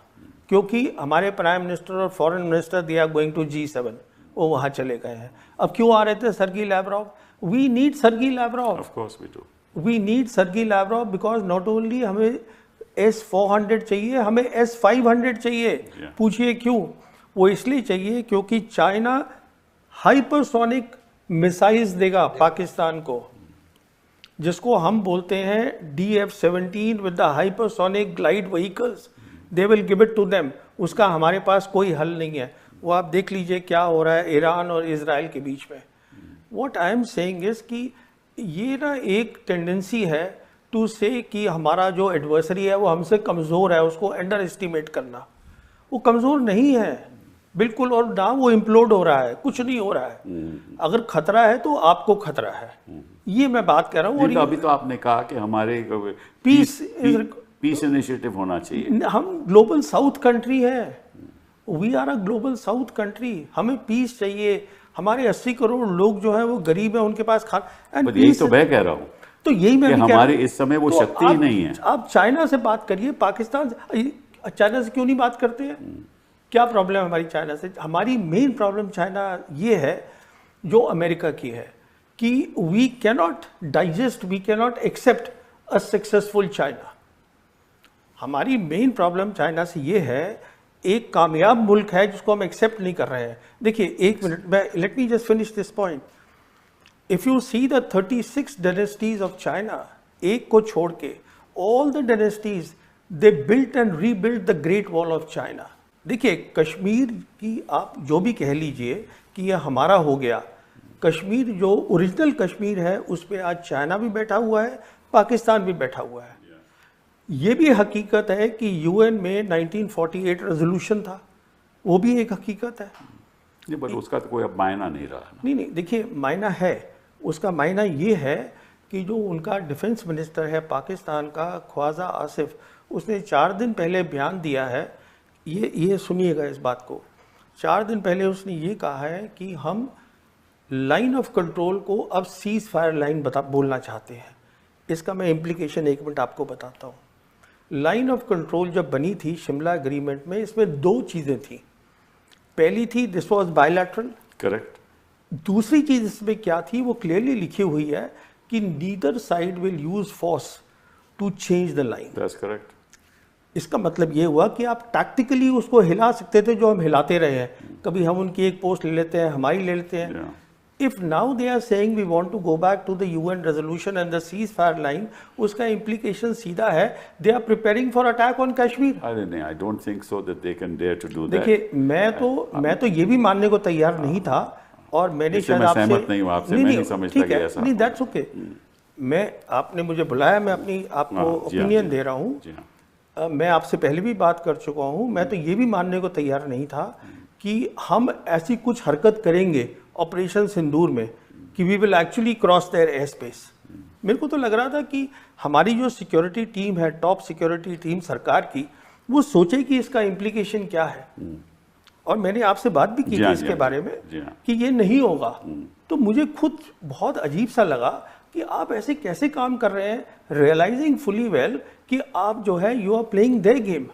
क्योंकि हमारे प्राइम मिनिस्टर और foreign minister they are going to G7, वो वहाँ चले गए हैं। अब क्यों आ रहे थे Sergey Lavrov? We need Sergey Lavrov, of course we do. We need Sergey Lavrov because not only हमें S-400 चाहिए, हमें S-500 चाहिए। पूछिए क्यों? वो इसलिए चाहिए क्योंकि चाइना हाइपरसोनिक मिसाइल्स देगा पाकिस्तान को, जिसको हम बोलते हैं DF-17 with the hypersonic glide vehicles, they will give it to them. उसका हमारे पास कोई हल नहीं है। वो आप देख लीजिए क्या हो रहा है ईरान और इजराइल के बीच में। What I am saying is कि ये ना एक टेंडेंसी है टू से कि हमारा जो एडवर्सरी है वो हमसे कमज़ोर है, उसको अंडर एस्टिमेट करना। वो कमज़ोर नहीं है बिल्कुल, और ना वो इम्प्लोड हो रहा है, कुछ नहीं हो रहा है। अगर खतरा है तो आपको खतरा है, ये मैं बात कर रहा हूँ। और अभी तो आपने कहा कि हमारे पीस इनिशिएटिव होना चाहिए। हम ग्लोबल साउथ कंट्री है, we are a global south country, हमें पीस चाहिए। हमारे 80 करोड़ लोग जो हैं वो गरीब हैं, उनके पास खाना। यही तो मैं कह रहा हूँ, तो यही मैं भी कह रहा हूँ, हमारे इस समय वो शक्ति ही नहीं है। आप चाइना से बात करिए, पाकिस्तान से, चाइना से क्यों नहीं बात करते हैं? क्या प्रॉब्लम है हमारी चाइना से? हमारी मेन प्रॉब्लम चाइना ये है जो अमेरिका की है कि we cannot digest, we cannot accept a successful China. हमारी मेन प्रॉब्लम चाइना से ये है, एक कामयाब मुल्क है जिसको हम एक्सेप्ट नहीं कर रहे हैं। देखिए 1 मिनट में, let me just finish this point. If you see the 36 dynasties of China, एक को छोड़ के all the dynasties they built and rebuilt the great wall of China. देखिए कश्मीर की आप जो भी कह लीजिए कि यह हमारा हो गया, कश्मीर जो ओरिजिनल कश्मीर है उस पर आज चाइना भी बैठा हुआ है, पाकिस्तान भी बैठा हुआ है। ये भी हकीकत है कि यूएन में 1948 रेजोल्यूशन था, वो भी एक हकीकत है। नहीं, बट उसका तो कोई अब मायना नहीं रहा। नहीं, देखिए मायना है, उसका मायना ये है कि जो उनका डिफेंस मिनिस्टर है पाकिस्तान का, ख्वाजा आसिफ, उसने 4 दिन पहले बयान दिया है, ये सुनिएगा इस बात को। 4 दिन पहले उसने ये कहा है कि हम लाइन ऑफ कंट्रोल को अब सीज फायर लाइन बोलना चाहते हैं। इसका मैं इम्प्लीकेशन 1 मिनट आपको बताता हूँ। लाइन ऑफ कंट्रोल जब बनी थी शिमला एग्रीमेंट में, इसमें 2 चीज़ें थी। पहली थी दिस वाज बायलैटरल, करेक्ट। दूसरी चीज़ इसमें क्या थी वो क्लियरली लिखी हुई है कि neither side will use force to change the line. That's correct. इसका मतलब ये हुआ कि आप टैक्टिकली उसको हिला सकते थे, जो हम हिलाते रहे हैं। कभी हम उनकी एक पोस्ट ले लेते हैं, हमारी ले लेते हैं। If now they are saying we want to go back to the UN resolution and the cease fire line, उसका इम्प्लीकेशन सीधा है they are preparing for attack on Kashmir. अरे नहीं, I don't think so that they can dare to do that. देखिए, मैं तो ये भी मानने को तैयार नहीं था, और मैंने शायद आपसे सहमत नहीं हूँ आपसे, मैं नहीं समझता कि ऐसा। नहीं, दैट्स ओके। मैं, आपने मुझे बुलाया, मैं अपनी आपको ओपिनियन दे रहा हूँ। मैं आपसे पहले भी बात कर चुका हूँ। मैं तो ये भी मानने को तैयार नहीं था कि हम ऐसी कुछ हरकत करेंगे ऑपरेशन सिंदूर में कि we will actually cross their air space. मेरे को तो लग रहा था कि हमारी जो सिक्योरिटी टीम है, टॉप सिक्योरिटी टीम सरकार की, वो सोचे कि इसका इम्प्लीकेशन क्या है। और मैंने आपसे बात भी की थी इसके बारे में कि ये नहीं होगा। तो मुझे खुद बहुत अजीब सा लगा कि आप ऐसे कैसे काम कर रहे हैं, रियलाइजिंग फुली वेल कि आप जो है you are playing their game.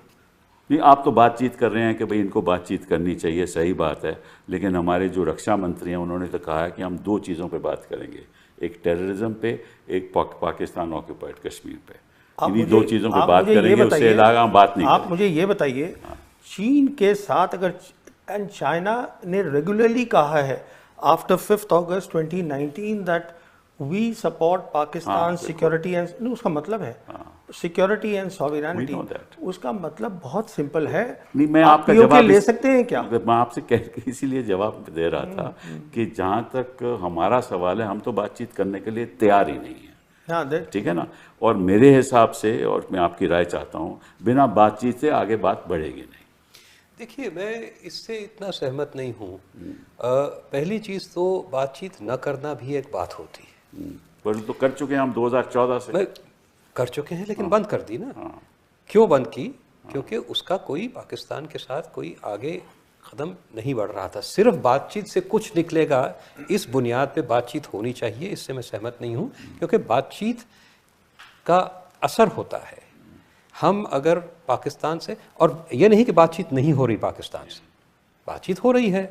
नहीं, आप तो बातचीत कर रहे हैं कि भाई इनको बातचीत करनी चाहिए, सही बात है। लेकिन हमारे जो रक्षा मंत्री हैं उन्होंने तो कहा है कि हम 2 चीज़ों पे बात करेंगे, एक टेररिज्म पे, एक पाकिस्तान ऑक्यूपाइड कश्मीर पे। इन्हीं 2 चीज़ों पे बात करेंगे, उससे अलावा हम बात नहीं करेंगे। आप मुझे ये बताइए, चीन के साथ अगर, एंड चाइना ने रेगुलरली कहा है after 5 August 2019 that we support Pakistan security and, उसका मतलब है सिक्योरिटी एंड सॉवरेनिटी। उसका मतलब बहुत सिंपल है। नहीं, मैं आपका जवाब ले सकते हैं क्या? मैं आपसे इसीलिए जवाब दे रहा था कि जहां तक हमारा सवाल है, हम तो बातचीत करने के लिए तैयार ही नहीं है। हाँ, ठीक है ना। और मेरे हिसाब से, और मैं आपकी राय चाहता हूँ, बिना बातचीत से आगे बात बढ़ेगी नहीं। देखिए, मैं इससे इतना सहमत नहीं हूँ। पहली चीज़ तो बातचीत न करना भी एक बात होती है। पर तो कर चुके हैं हम 2014 से कर चुके हैं, लेकिन बंद कर दी ना। क्यों बंद की? क्योंकि उसका कोई पाकिस्तान के साथ कोई आगे कदम नहीं बढ़ रहा था। सिर्फ बातचीत से कुछ निकलेगा, इस बुनियाद पे बातचीत होनी चाहिए, इससे मैं सहमत नहीं हूँ। क्योंकि बातचीत का असर होता है। हम अगर पाकिस्तान से, और ये नहीं कि बातचीत नहीं हो रही पाकिस्तान से, बातचीत हो रही है।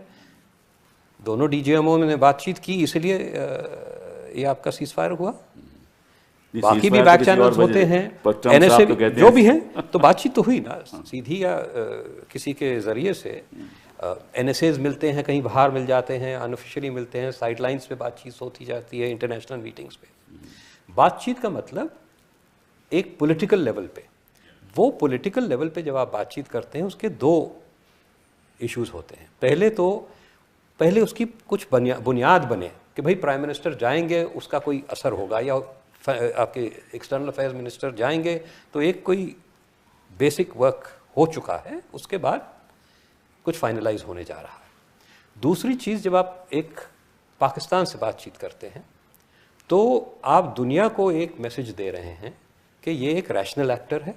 दोनों डीजीएमओ ने बातचीत की, इसलिए ये आपका सीज़फायर हुआ। बाकी भी बैक चैनल्स होते हैं, एनएसए जो भी हैं, तो बातचीत तो हुई ना, सीधी या किसी के ज़रिए से। एनएसएज मिलते हैं, कहीं बाहर मिल जाते हैं, अनऑफिशियली मिलते हैं, साइडलाइंस पे बातचीत होती जाती है, इंटरनेशनल मीटिंग्स पे। बातचीत का मतलब एक पॉलिटिकल लेवल पे, वो पॉलिटिकल लेवल पे जब आप बातचीत करते हैं, उसके 2 इश्यूज होते हैं। पहले उसकी कुछ बुनियाद बने कि भाई प्राइम मिनिस्टर जाएंगे, उसका कोई असर होगा, या आपके एक्सटर्नल अफेयर्स मिनिस्टर जाएंगे, तो एक कोई बेसिक वर्क हो चुका है, उसके बाद कुछ फाइनलाइज होने जा रहा है। दूसरी चीज़, जब आप एक पाकिस्तान से बातचीत करते हैं, तो आप दुनिया को एक मैसेज दे रहे हैं कि ये एक रैशनल एक्टर है,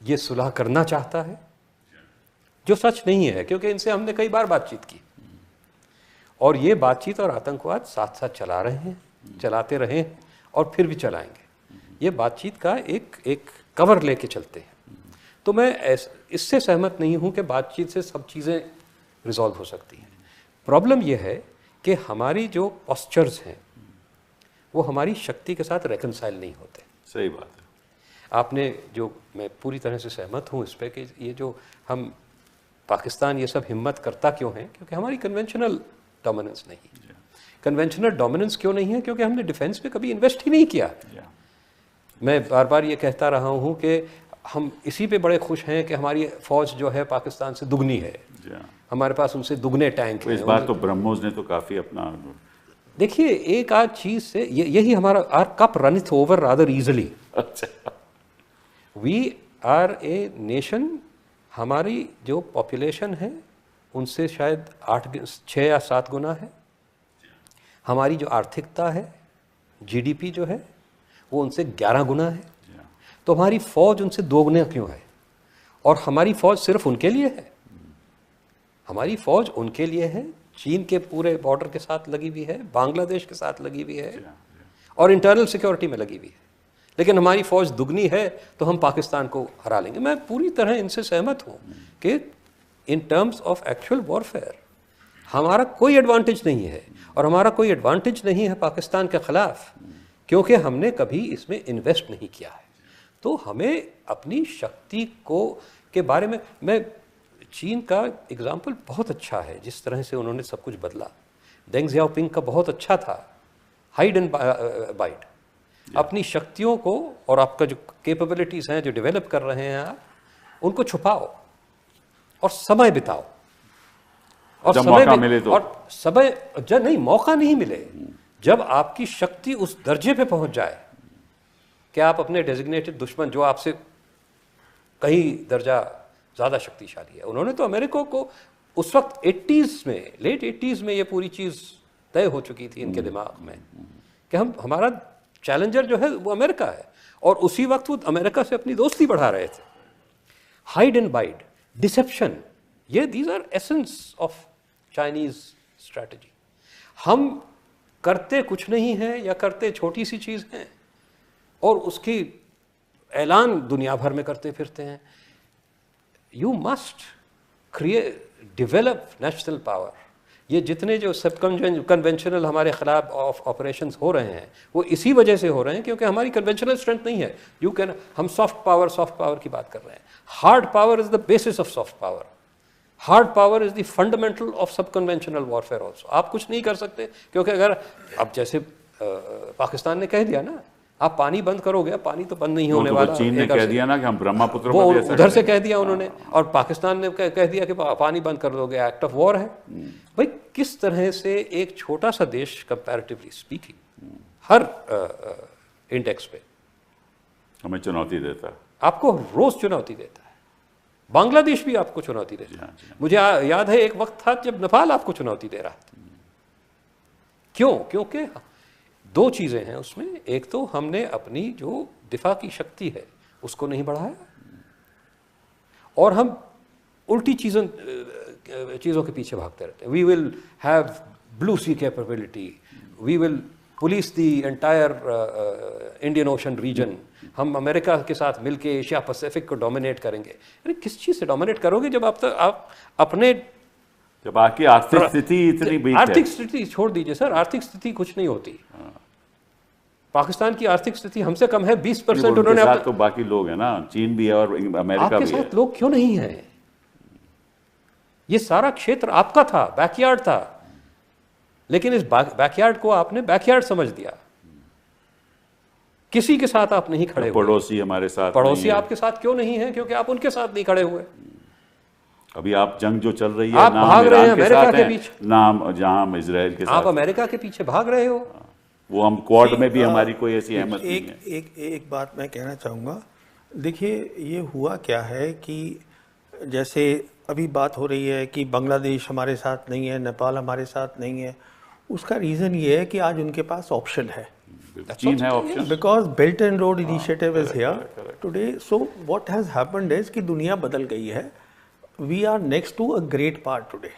ये सुलह करना चाहता है, जो सच नहीं है, क्योंकि इनसे हमने कई बार बातचीत की, और ये बातचीत और आतंकवाद साथ साथ चला रहे हैं, चलाते रहे हैं, और फिर भी चलाएंगे। ये बातचीत का एक कवर लेके चलते हैं। तो मैं इससे सहमत नहीं हूं कि बातचीत से सब चीज़ें रिजॉल्व हो सकती हैं। प्रॉब्लम यह है कि हमारी जो पॉस्चर्स हैं वो हमारी शक्ति के साथ रेकनसाइल नहीं होते। सही बात है। आपने जो, मैं पूरी तरह से सहमत हूँ इस पर कि ये जो हम पाकिस्तान ये सब हिम्मत करता क्यों है, क्योंकि हमारी कन्वेंशनल डोमिनेंस नहीं है। कन्वेंशनल डोमिनेंस क्यों नहीं है? क्योंकि हमने डिफेंस पे कभी इन्वेस्ट ही नहीं किया। मैं बार बार ये कहता रहा हूँ कि हम इसी पे बड़े खुश हैं कि हमारी फ़ौज जो है पाकिस्तान से दुगनी है, हमारे पास उनसे दुगने टैंक हैं। इस बार तो ब्रह्मोस ने तो काफ़ी अपना, देखिए, एक आध चीज़ से यही हमारा our cup runneth over rather easily. We are a nation, हमारी जो पॉपुलेशन है उनसे शायद 6 या 7 गुना है। हमारी जो आर्थिकता है, जीडीपी जो है, वो उनसे 11 गुना है। तो हमारी फ़ौज उनसे 2 गुना क्यों है? और हमारी फ़ौज सिर्फ उनके लिए है? हमारी फ़ौज उनके लिए है, चीन के पूरे बॉर्डर के साथ लगी हुई है, बांग्लादेश के साथ लगी हुई है, और इंटरनल सिक्योरिटी में लगी हुई है, लेकिन हमारी फौज दुगनी है तो हम पाकिस्तान को हरा लेंगे। मैं पूरी तरह इनसे सहमत हूँ कि in terms of actual warfare हमारा कोई एडवांटेज नहीं है, और हमारा कोई एडवांटेज नहीं है पाकिस्तान के खिलाफ, क्योंकि हमने कभी इसमें इन्वेस्ट नहीं किया है। तो हमें अपनी शक्ति को के बारे में, मैं चीन का एग्जाम्पल बहुत अच्छा है, जिस तरह से उन्होंने सब कुछ बदला। डेंग ज़ियाओपिंग का बहुत अच्छा था, हाइड एंड बाइट, अपनी शक्तियों को और आपका जो कैपेबिलिटीज़ हैं जो डेवलप कर रहे हैं आप, उनको छुपाओ और समय बिताओ, और जब मौका मिले तो, और समय जब नहीं मौका नहीं मिले, जब आपकी शक्ति उस दर्जे पे पहुंच जाए कि आप अपने डेजिग्नेटेड दुश्मन जो आपसे कहीं दर्जा ज़्यादा शक्तिशाली है, उन्होंने तो अमेरिका को उस वक्त 80s में, लेट 80s में ये पूरी चीज़ तय हो चुकी थी इनके दिमाग में कि हमारा चैलेंजर जो है वो अमेरिका है, और उसी वक्त वो अमेरिका से अपनी दोस्ती बढ़ा रहे थे। हाइड एंड बाइड, डिसेप्शन, ये these are essence of Chinese strategy. हम करते कुछ नहीं है या करते छोटी सी चीज़ है और उसकी ऐलान दुनिया भर में करते फिरते हैं। You must create, develop national power. ये जितने जो सब कन्वेंशनल हमारे खिलाफ ऑपरेशंस हो रहे हैं वो इसी वजह से हो रहे हैं क्योंकि हमारी कन्वेंशनल स्ट्रेंथ नहीं है। यू कैन, हम सॉफ्ट पावर की बात कर रहे हैं। Hard power is the basis of soft power. Hard power is the fundamental of सब कन्वेंशनल वॉरफेयर ऑल्सो। आप कुछ नहीं कर सकते क्योंकि अगर अब जैसे पाकिस्तान ने कह दिया ना, आप पानी बंद करोगे, पानी तो बंद नहीं होने वाला। चीन ने कह दिया ना कि हम ब्रह्मपुत्र वो उधर से कह दिया उन्होंने, और पाकिस्तान ने कह दिया कि पानी बंद कर दोगे, एक्ट ऑफ वॉर है। भाई किस तरह से एक छोटा सा देश कंपैरेटिवली स्पीकिंग हर इंडेक्स पे हमें चुनौती देता है, आपको रोज चुनौती देता है। बांग्लादेश भी आपको चुनौती देता है। मुझे याद है एक वक्त था जब नेपाल आपको चुनौती दे रहा था। क्यों? क्योंकि दो चीज़ें हैं उसमें। एक तो हमने अपनी जो दिफा की शक्ति है उसको नहीं बढ़ाया, और हम उल्टी चीज़ों के पीछे भागते रहते हैं। We will have blue sea capability, we will police the entire Indian Ocean region, हम अमेरिका के साथ मिलके एशिया पैसिफिक को डोमिनेट करेंगे। अरे किस चीज़ से डोमिनेट करोगे जब आप अपने, जब आपकी आर्थिक स्थिति इतनी वीक है। आर्थिक स्थिति छोड़ दीजिए सर, आर्थिक स्थिति कुछ नहीं होती। पाकिस्तान की आर्थिक स्थिति हमसे कम है, 20% उन्होंने साथ तो बाकी लोग हैं ना, चीन भी है और अमेरिका भी है। आपके साथ लोग क्यों नहीं है? ये सारा क्षेत्र आपका था, बैकयार्ड था, लेकिन इस बैकयार्ड को आपने बैकयार्ड समझ दिया। किसी के साथ आप नहीं खड़े हुए। पड़ोसी हमारे साथ, पड़ोसी आपके साथ क्यों नहीं है? क्योंकि आप उनके साथ नहीं खड़े हुए। अभी आप जंग जो चल रही है, आप भाग रहे हैं अमेरिका के पीछे, नाम जहां इजराइल के साथ, आप अमेरिका के पीछे भाग रहे हो। वो हम क्वाड में भी हमारी कोई ऐसी अहमत नहीं है। एक बात मैं कहना चाहूँगा। देखिए ये हुआ क्या है कि जैसे अभी बात हो रही है कि बांग्लादेश हमारे साथ नहीं है, नेपाल हमारे साथ नहीं है, उसका रीज़न ये है कि आज उनके पास ऑप्शन है, चीन है option, because belt and road initiative is here today. So what has happened is कि दुनिया बदल गई है। We are next to a great part today.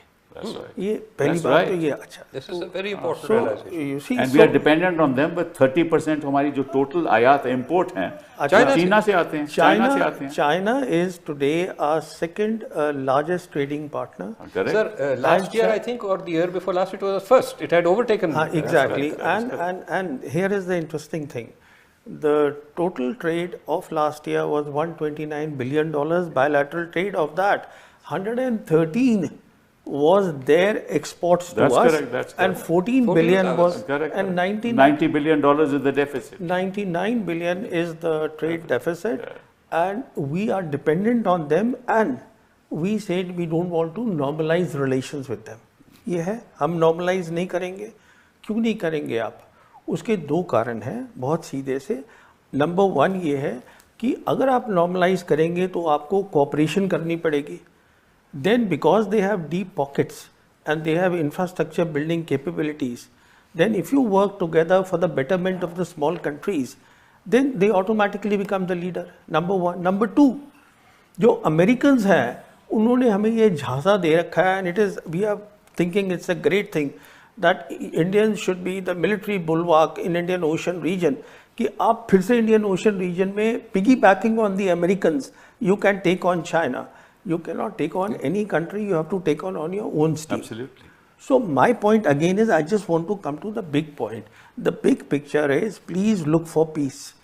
ये पहली बात तो ये अच्छा। This is a very important realization. And we are dependent on them, but 30% हमारी जो टोटल आयात इंपोर्ट हैं चाइना से आते हैं। China is today our second largest trading partner. Sir, last year I think, or the year before last, it was first. It had overtaken. Exactly. And here is the interesting thing. The total trade of last year was $129 billion. Bilateral trade of that, 113 was their exports to us, correct, that's and correct. 14 billion was, correct, and $90 billion is the deficit. 99 billion is the trade deficit, and we are dependent on them, and we said we don't want to normalize relations with them. ये है, हम normalize नहीं करेंगे। क्यों नहीं करेंगे आप? उसके दो कारण हैं बहुत सीधे से। नंबर 1 ये है कि अगर आप normalize करेंगे तो आपको cooperation करनी पड़ेगी। Then because they have deep pockets and they have infrastructure building capabilities, then if you work together for the betterment of the small countries, then they automatically become the leader. Number 1. Number 2, जो Americans हैं उन्होंने हमें ये झांसा दे रखा है, and it is, we are thinking it's a great thing that Indians should be the military bulwark in Indian Ocean region, कि आप फिर से Indian Ocean region में piggybacking on the Americans, you can take on China. You cannot take on any country, you have to take on your own steam. Absolutely. So my point again is, I just want to come to the big point. The big picture is, please look for peace.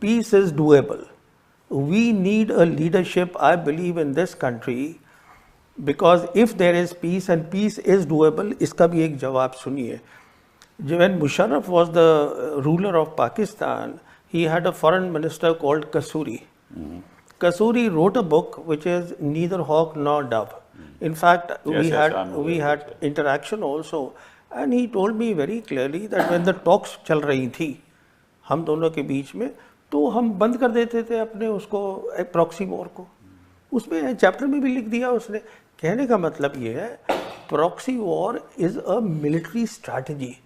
Peace is doable. We need a leadership, I believe, in this country, because if there is peace and peace is doable, इसका भी एक जवाब सुनिए. When Musharraf was the ruler of Pakistan, he had a foreign minister called Kasuri. Kasuri wrote a book which is Neither Hawk Nor Dove. In fact, we had interaction also, and he told me very clearly that when the talks चल रही थी हम दोनों के बीच में, तो हम बंद कर देते थे अपने उसको प्रॉक्सी वॉर को. उसमें चैप्टर में भी लिख दिया उसने. कहने का मतलब ये है, proxy war is a military strategy.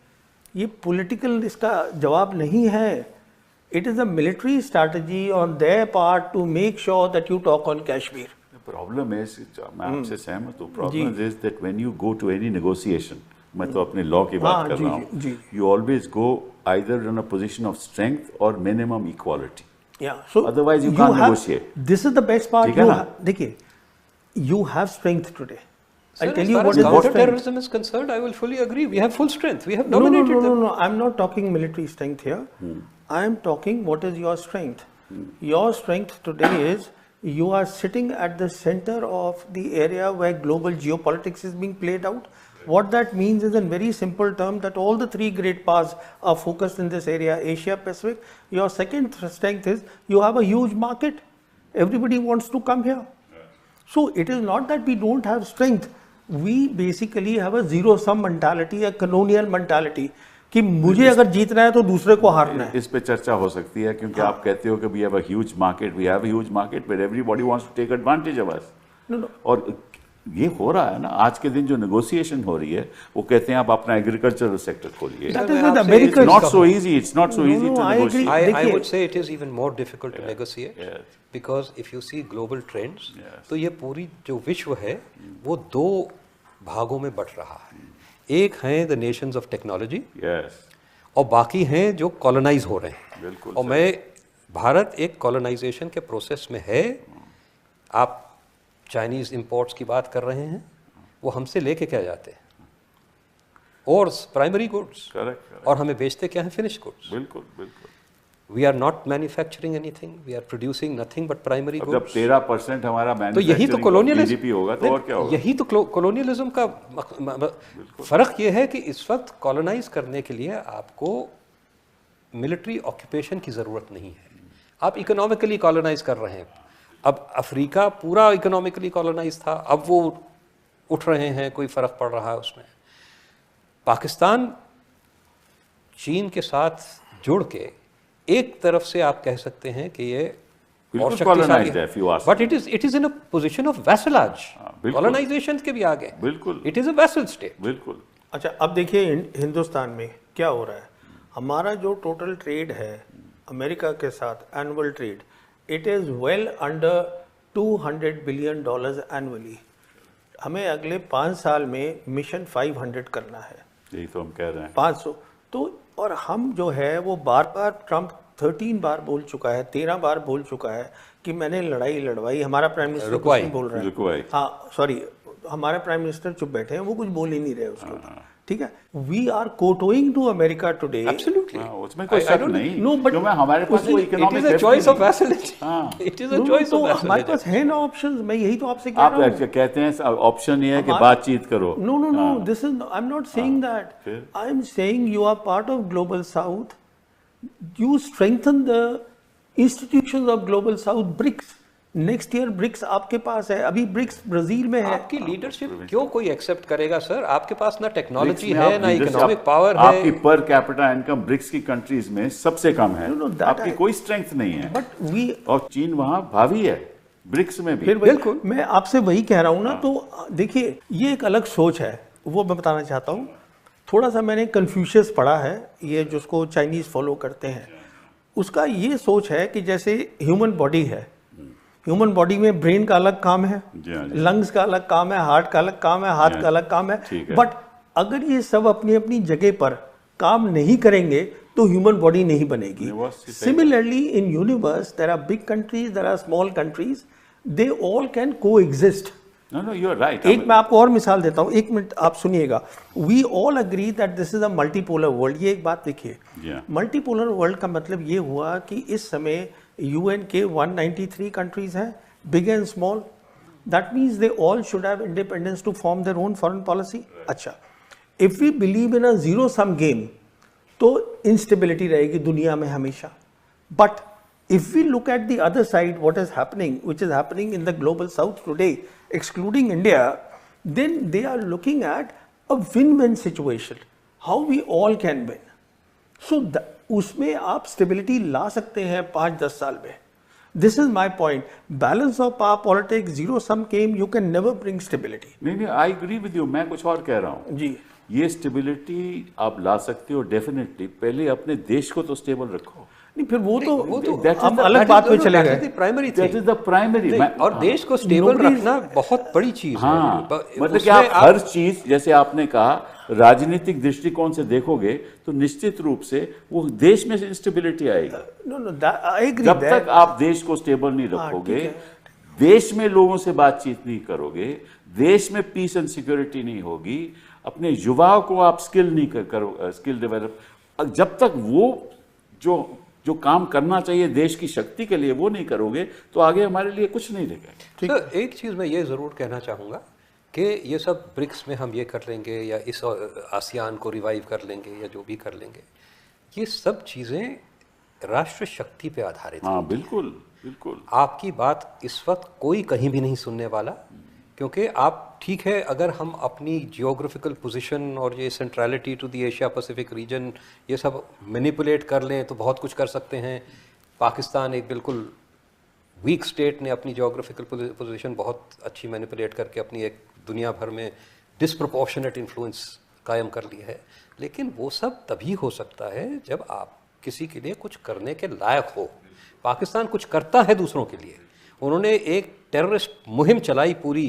ये पॉलिटिकल इसका जवाब नहीं है. It is a military strategy on their part to make sure that you talk on Kashmir. The problem is, मैं आपसे सहमत हूँ. Problem is that when you go to any negotiation, मैं तो अपने law की बात कर रहा हूँ, you always go either in a position of strength or minimum equality. Yeah. So otherwise you can't negotiate. This is the best part. देखिए, you have strength today. Sir, I'll tell you what is counter-terrorism is concerned, I will fully agree. We have full strength. We have dominated them. No. I'm not talking military strength here. I am talking what is your strength. Your strength today is you are sitting at the center of the area where global geopolitics is being played out. What that means is, in very simple terms, that all the three great powers are focused in this area, Asia Pacific. Your second strength is you have a huge market. Everybody wants to come here. So it is not that we don't have strength. We basically have a zero-sum mentality, a colonial mentality. कि मुझे अगर जीतना है तो दूसरे को हारना है. इस पे चर्चा हो सकती है, क्योंकि आप कहते हो कि we have a huge market, we have a huge market where everybody wants to take advantage of us. No. और ये हो रहा है ना. आज के दिन जो negotiation हो रही है, वो कहते हैं आप अपना agricultural sector खोलिए. That is with America. It's not so easy. It's not so easy to negotiate. I would say it is even more difficult to negotiate, because if you see global trends, तो ये पूरी जो विश्व है वो दो भागों में बट रहा है. एक हैं द नेशंस ऑफ टेक्नोलॉजी, और बाकी हैं जो कॉलोनाइज हो रहे हैं. बिल्कुल. और भारत एक कॉलोनाइजेशन के प्रोसेस में है. आप चाइनीज इंपोर्ट्स की बात कर रहे हैं, वो हमसे लेके क्या जाते हैं? और प्राइमरी गुड्स. और हमें बेचते क्या हैं? Finish goods. बिल्कुल. We are not manufacturing anything. We are producing nothing but primary goods. जब 13% हमारा तो यही तो colonialism होगा, तो और क्या होगा? यही तो colonialism का फर्क ये है कि इस वक्त colonize करने के लिए आपको military occupation की जरूरत नहीं है. आप economically colonize कर रहे हैं. अब अफ्रीका पूरा economically colonize था, अब वो उठ रहे हैं, कोई फर्क पड़ रहा है उसमें. पाकिस्तान चीन के साथ जुड़ के एक तरफ से आप कह सकते हैं कि ये और शक्तिशाली है, but it is in a position of vassalage. Colonisation के भी आगे. बिल्कुल. It is a vassal state. बिल्कुल. अच्छा, अब देखिए हिंदुस्तान में क्या हो रहा है. हमारा जो टोटल ट्रेड है अमेरिका के साथ, annual trade, it is well under $200 billion annually. हमें अगले 5 साल में मिशन 500 करना है. यही तो हम कह रहे हैं. 500. तो और हम जो है वो बार बार, ट्रम्प 13 बार बोल चुका है, 13 बार बोल चुका है कि मैंने लड़ाई लड़वाई. हमारा प्राइम मिनिस्टर कुछ नहीं बोल रहा है. हाँ, सॉरी, हमारे प्राइम मिनिस्टर चुप बैठे हैं, वो कुछ बोल ही नहीं रहे उसको. ठीक है. We are kowtowing to America today. Absolutely. उसमें कोई शक नहीं. नो, बट हमारे पास वो economic it is a choice of vassalage. It is a choice of vassalage. हमारे पास है ना ऑप्शंस. मैं यही तो आपसे कह रहा हूं. आप कहते हैं ऑप्शन ये है कि बातचीत करो. No, this is, I am not saying that. I am saying you are part of global south. You strengthen the institutions of global south. BRICS, next year BRICS आपके पास है. अभी ब्रिक्स ब्राजील में है. आपकी लीडरशिप क्यों कोई एक्सेप्ट करेगा सर? आपके पास ना टेक्नोलॉजी है, ना इकोनॉमिक पावर है. आपकी पर कैपिटा इनकम ब्रिक्स की कंट्रीज में सबसे कम है. आपकी कोई स्ट्रेंथ नहीं है. बट वी, और चीन वहां भावी है ब्रिक्स में भी. बिल्कुल. मैं आपसे वही कह रहा हूं ना. तो देखिए, ये एक अलग सोच है, वो मैं बताना चाहता हूं. थोड़ा सा मैंने कन्फ्यूशियस पढ़ा है, ये जिसको चाइनीज फॉलो करते हैं. उसका ये सोच है कि जैसे ह्यूमन बॉडी है, ह्यूमन बॉडी में ब्रेन का अलग काम है, लंग्स का अलग काम है, हार्ट का अलग काम है, हाथ का अलग काम है, बट अगर ये सब अपनी अपनी जगह पर काम नहीं करेंगे तो ह्यूमन बॉडी नहीं बनेगी। Similarly in universe there are big countries, there are small countries, they all can coexist. No, you are right. एक मैं आपको और मिसाल देता हूँ, एक मिनट आप सुनिएगा। We all agree that this is a multipolar world. ये एक बात देखिए, मल्टीपोलर वर्ल्ड का मतलब ये हुआ कि इस समय यूएन के 193 कंट्रीज हैं, big and small. That means they all should have independence to form their own foreign policy. अच्छा, if we believe in a zero sum game तो इंस्टेबिलिटी रहेगी दुनिया में हमेशा। But if we look at the other side, what is happening, which is happening in the global south today, excluding India, then they are looking at a win-win situation, how we all can win. So उसमें आप stability ला सकते हैं 5-10 साल में। This is my point. Balance of power politics, zero sum game, you can never bring stability. नहीं, I agree with you. मैं कुछ और कह रहा हूँ जी। ये स्टेबिलिटी आप ला सकते हो डेफिनेटली, पहले अपने देश को तो स्टेबल रखो। नहीं, फिर वो तो that is हम the- अलग बात में चले गए। Primary That is the primary. और देश को स्टेबल रखना बहुत बड़ी चीज है। हाँ, मतलब कि आप हर चीज, जैसे आपने कहा, राजनीतिक दृष्टिकोण से देखोगे तो निश्चित रूप से वो देश में इंस्टेबिलिटी आएगी। No I agree. जब तक आप देश को स्टेबल नहीं रखोगे, देश में लोगों से बातचीत नहीं करोगे, देश में पीस एंड सिक्योरिटी नहीं होगी, अपने युवाओं को आप स्किल नहीं करो, स्किल डेवलप, जब तक वो जो काम करना चाहिए देश की शक्ति के लिए वो नहीं करोगे तो आगे हमारे लिए कुछ नहीं रहेगा। तो एक चीज़ मैं ये ज़रूर कहना चाहूँगा कि ये सब ब्रिक्स में हम ये कर लेंगे या इस आसियान को रिवाइव कर लेंगे या जो भी कर लेंगे, ये सब चीज़ें राष्ट्र शक्ति पे आधारित हैं। हाँ, बिल्कुल बिल्कुल। आपकी बात इस वक्त कोई कहीं भी नहीं सुनने वाला, क्योंकि आप ठीक है, अगर हम अपनी जियोग्राफिकल पोजीशन और ये centrality to the Asia Pacific region ये सब मैनिपुलेट कर लें तो बहुत कुछ कर सकते हैं। पाकिस्तान एक बिल्कुल वीक स्टेट ने अपनी जियोग्राफिकल पोजीशन बहुत अच्छी मैनिपुलेट करके अपनी एक दुनिया भर में डिस्प्रपोर्शनेट इन्फ्लुएंस कायम कर ली है। लेकिन वो सब तभी हो सकता है जब आप किसी के लिए कुछ करने के लायक हो। पाकिस्तान कुछ करता है दूसरों के लिए। उन्होंने एक टेररिस्ट मुहिम चलाई पूरी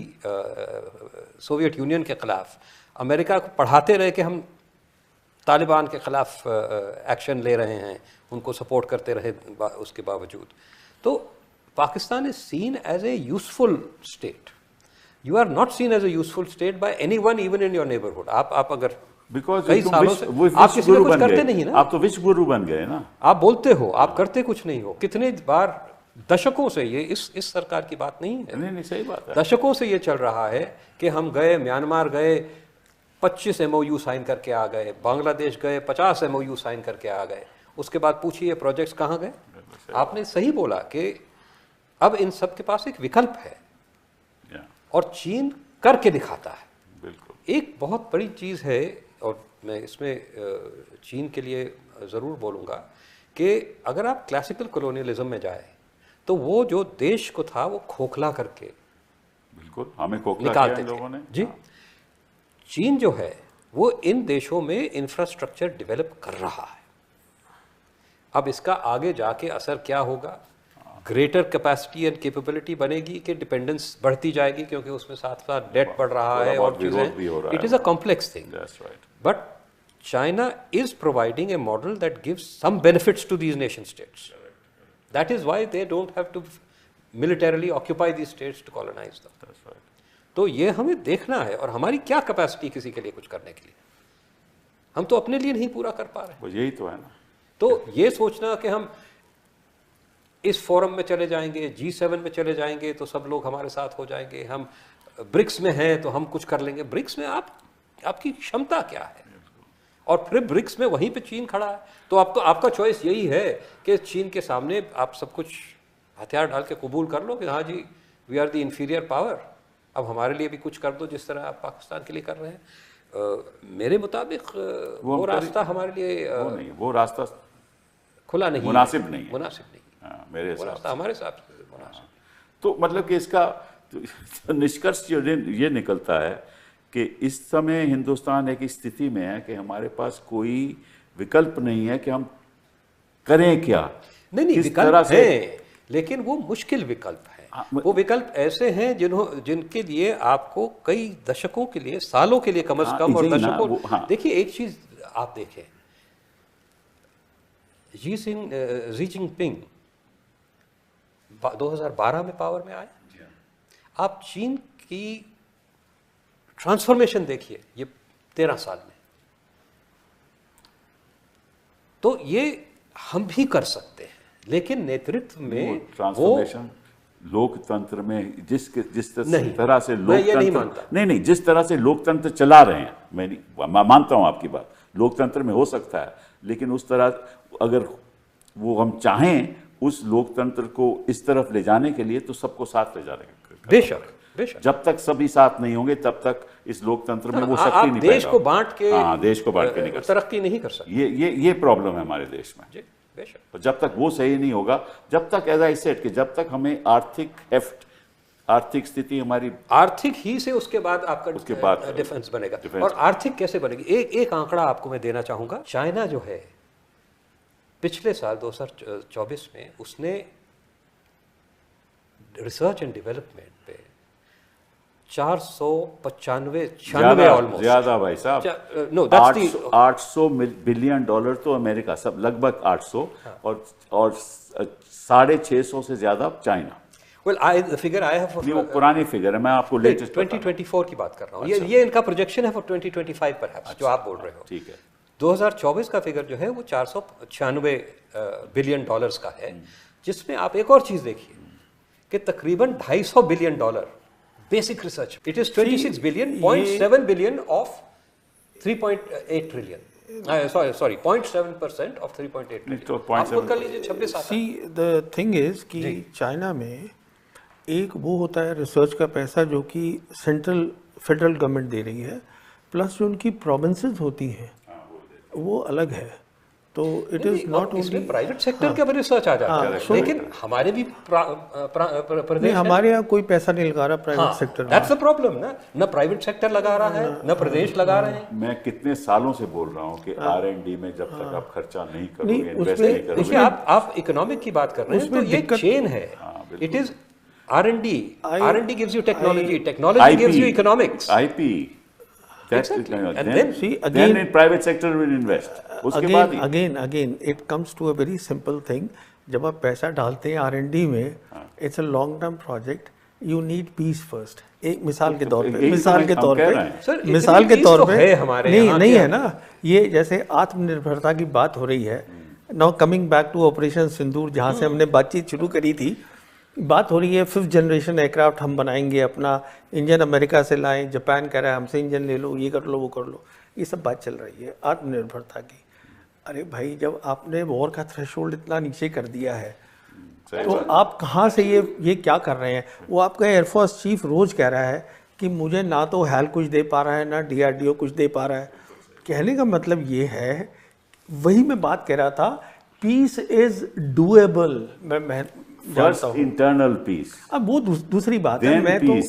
सोवियत यूनियन के ख़िलाफ़। अमेरिका को पढ़ाते रहे कि हम तालिबान के ख़िलाफ़ एक्शन ले रहे हैं, उनको सपोर्ट करते रहे उसके बावजूद। तो Pakistan is seen as a useful state. You are not seen as a useful state by anyone, even in your neighbourhood. आप अगर कई सालों से आप किसी को कुछ करते नहीं ना, आप तो विश्व गुरु बन गए ना। आप बोलते हो, आप करते कुछ नहीं हो। कितने बार दशकों से ये इस सरकार की बात नहीं है, नहीं सही बात है, दशकों से ये चल रहा है कि हम गए म्यांमार गए 25 MOU साइन करके आ गए, बांग्लादेश गए 50 MOU साइन करके आ गए। उसके बाद पूछिए प्रोजेक्ट्स कहाँ गए। आपने सही बोला कि अब इन सब के पास एक विकल्प है और चीन करके दिखाता है। बिल्कुल एक बहुत बड़ी चीज़ है और मैं इसमें चीन के लिए ज़रूर बोलूँगा कि अगर आप क्लासिकल कॉलोनियलिज्म में जाए तो वो जो देश को था वो खोखला करके बिल्कुल हमें खोखला किया निकालते लोगों ने। जी, चीन जो है वो इन देशों में इंफ्रास्ट्रक्चर डेवलप कर रहा है। अब इसका आगे जाके असर क्या होगा, ग्रेटर कैपेसिटी एंड कैपेबिलिटी बनेगी कि डिपेंडेंस बढ़ती जाएगी, क्योंकि उसमें साथ साथ डेट बढ़ रहा है और चीज़ें, it is a complex thing. But China is providing a model that gives some benefits to these nation states. That is why they don't have to militarily occupy these states to colonize them. तो ये हमें देखना है और हमारी क्या कैपेसिटी किसी के लिए कुछ करने के लिए। हम तो अपने लिए नहीं पूरा कर पा रहे। यही तो है ना। तो ये सोचना कि हम इस फोरम में चले जाएंगे, G7 में चले जाएंगे तो सब लोग हमारे साथ हो जाएंगे, हम ब्रिक्स में हैं तो हम कुछ कर लेंगे। ब्रिक्स में आपकी क्षमता क्या है? और फिर ब्रिक्स में वहीं पे चीन खड़ा है, तो आपका चॉइस यही है कि चीन के सामने आप सब कुछ हथियार डाल के कबूल कर लो कि हाँ जी we are the inferior power, अब हमारे लिए भी कुछ कर दो जिस तरह आप पाकिस्तान के लिए कर रहे हैं। मेरे मुताबिक वो रास्ता हमारे लिए वो रास्ता खुला नहीं, मुनासिब नहीं, मेरे रास्ता हमारे साथ मुनासिब। तो मतलब कि इसका निष्कर्ष ये निकलता है कि इस समय हिंदुस्तान एक स्थिति में है कि हमारे पास कोई विकल्प नहीं है कि हम करें क्या। नहीं विकल्प है, लेकिन वो मुश्किल विकल्प है। वो विकल्प ऐसे हैं जिनके लिए आपको कई दशकों के लिए, सालों के लिए कम से कम, और दशकों। देखिए एक चीज आप देखें, जी जिनपिंग 2012 में पावर में आए। आप चीन की ट्रांसफॉर्मेशन देखिए ये 13 साल में। तो ये हम भी कर सकते हैं, लेकिन नेतृत्व में ट्रांसफॉर्मेशन लोकतंत्र में जिस तरह से लोकतंत्र नहीं, जिस तरह से लोकतंत्र चला रहे हैं, मैं मानता हूं आपकी बात, लोकतंत्र में हो सकता है, लेकिन उस तरह अगर वो हम चाहें उस लोकतंत्र को इस तरफ ले जाने के लिए तो सबको साथ ले जाने का, बेशक। जब तक सभी साथ नहीं होंगे तब तक इस लोकतंत्र में वो शक्ति नहीं, देश को बांट के, देश को बांट के नहीं तरक्की नहीं कर सकते। ये प्रॉब्लम है हमारे देश में। जी, बेशक। तो जब तक वो सही नहीं होगा, जब तक एज आई सेड कि जब तक हमें आर्थिक स्थिति हमारी आर्थिक ही से उसके बाद आपका डिफेंस बनेगा। और आर्थिक कैसे बनेगी? एक आंकड़ा आपको मैं देना चाहूंगा। चाइना जो है पिछले साल 2024 में उसने रिसर्च एंड डेवलपमेंट पे 495 ऑलमोस्ट, ज्यादा भाई साहब, नो 800 बिलियन डॉलर तो अमेरिका, सब लगभग 800, और 650 से ज्यादा China. The figure I have, वो पुरानी फिगर है, मैं आपको लेटेस्ट 2024 की बात कर रहा हूँ। ये इनका प्रोजेक्शन है फॉर 2025 परहैप्स, जो आप बोल रहे हो। ठीक है। 2024 का फिगर जो है वो 496 बिलियन डॉलर्स का है, जिसमें आप एक और चीज देखिए कि तकरीबन 250 billion dollar basic research. It is 26 billion, 0.7 billion of 3.8 trillion, sorry 0.7% of 3.8 trillion. आप खुद कर लीजिए 26 आता है। सी द थिंग इज कि चाइना में एक वो होता है रिसर्च का पैसा जो कि फेडरल गवर्नमेंट दे रही है, प्लस जो उनकी प्रोविंसेस होती हैं वो अलग है। तो it is not only private sector के रिसर्च आ जाता है, लेकिन हमारे भी प्रदेश, हमारे यहाँ कोई पैसा नहीं लगा रहा प्राइवेट सेक्टर में। दैट्स द प्रॉब्लम ना, न प्राइवेट सेक्टर लगा रहा है, न प्रदेश लगा रहे हैं। मैं कितने सालों से बोल रहा हूँ कि R&D में जब तक आप खर्चा नहीं करोगे, इन्वेस्ट नहीं करोगे। देखिए आप इकोनॉमिक की बात कर रहे हैं, तो ये चेन है। It is R&D gives you technology gives you economics, IP. Exactly. And then in private sector will invest. उसके बाद again it comes to a very simple thing. जब आप पैसा डालते हैं R&D में, it's a long term project. You need peace first. एक मिसाल के तौर पे नहीं है ना, ये जैसे आत्मनिर्भरता की बात हो रही है। Now coming back to operation Sindoor, जहाँ से हमने बातचीत शुरू करी थी, बात हो रही है 5th जनरेशन एयरक्राफ्ट हम बनाएंगे, अपना इंजन अमेरिका से लाएं, जापान कह रहा है हमसे इंजन ले लो, ये कर लो वो कर लो, ये सब बात चल रही है आत्मनिर्भरता की। अरे भाई, जब आपने वॉर का थ्रेशोल्ड इतना नीचे कर दिया है तो आप कहाँ से ये क्या कर रहे हैं? वो आपका एयरफोर्स चीफ रोज कह रहा है कि मुझे ना तो हेल कुछ दे पा रहा है, ना DRDO कुछ दे पा रहा है। कहने का मतलब ये है, वही मैं बात कह रहा था, पीस इज डूएबल। मैं फर्स्ट इंटरनल पीस, अब वो दूसरी बात है। मैं तो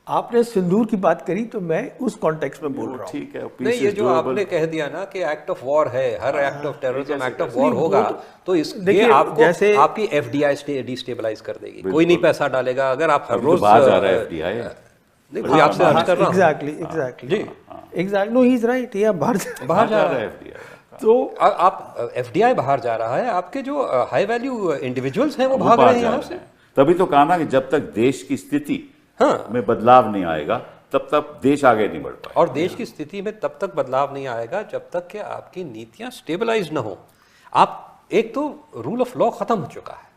आपने सिंदूर की बात करी तो मैं उस कॉन्टेक्स्ट में बोल रहा हूँ। ठीक है, नहीं, ये जो आपने कह दिया ना कि एक्ट ऑफ वॉर है, हर act of terrorism act of war होगा, तो ये आपको जैसे आपकी FDI डिस्टेबलाइज कर देगी। कोई नहीं पैसा डालेगा अगर आप हर रोज बाहर जा रहा है FDI। नहीं, कोई आपसे अर्ज कर रहा हूं। Exactly, no he is right, ये बाहर जा रहा है FDI। तो आप FDI बाहर जा रहा है, आपके जो हाई वैल्यू इंडिविजुअल्स हैं वो भाग रहे हैं यहाँ से। तभी तो कहा ना कि जब तक देश की स्थिति में बदलाव नहीं आएगा तब तक देश आगे नहीं बढ़ पाएगा। और देश की स्थिति में तब तक बदलाव नहीं आएगा जब तक कि आपकी नीतियां स्टेबलाइज न हो। आप एक तो रूल ऑफ लॉ खत्म हो चुका है।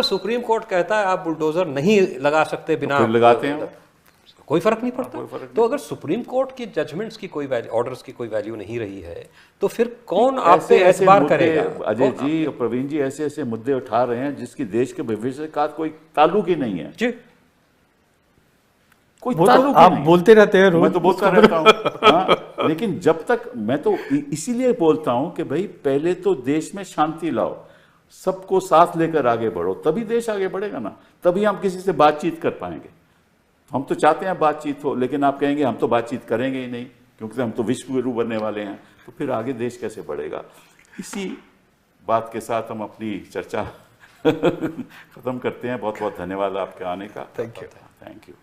सुप्रीम कोर्ट कहता है आप बुलडोजर नहीं लगा सकते बिना, लगाते हैं, कोई फर्क नहीं पड़ता। तो अगर सुप्रीम कोर्ट की जजमेंट्स की कोई वैल्यू, ऑर्डर्स की कोई वैल्यू नहीं रही है, तो फिर कौन आप पे एतबार करेगा? अजय जी और प्रवीण जी ऐसे ऐसे मुद्दे उठा रहे हैं जिसकी देश के भविष्य का कोई ताल्लुक ही नहीं है जी। कोई ताल्लुक आप बोलते रहते हैं, मैं तो बोलता रहता हूँ। लेकिन जब तक, मैं तो इसीलिए बोलता हूँ कि भाई पहले तो देश में शांति लाओ, सबको साथ लेकर आगे बढ़ो, तभी देश आगे बढ़ेगा ना, तभी हम किसी से बातचीत कर पाएंगे। हम तो चाहते हैं बातचीत हो, लेकिन आप कहेंगे हम तो बातचीत करेंगे ही नहीं क्योंकि हम तो विश्व गुरु बनने वाले हैं, तो फिर आगे देश कैसे बढ़ेगा? इसी बात के साथ हम अपनी चर्चा ख़त्म करते हैं। बहुत बहुत धन्यवाद आपके आने का। Thank you. Thank you.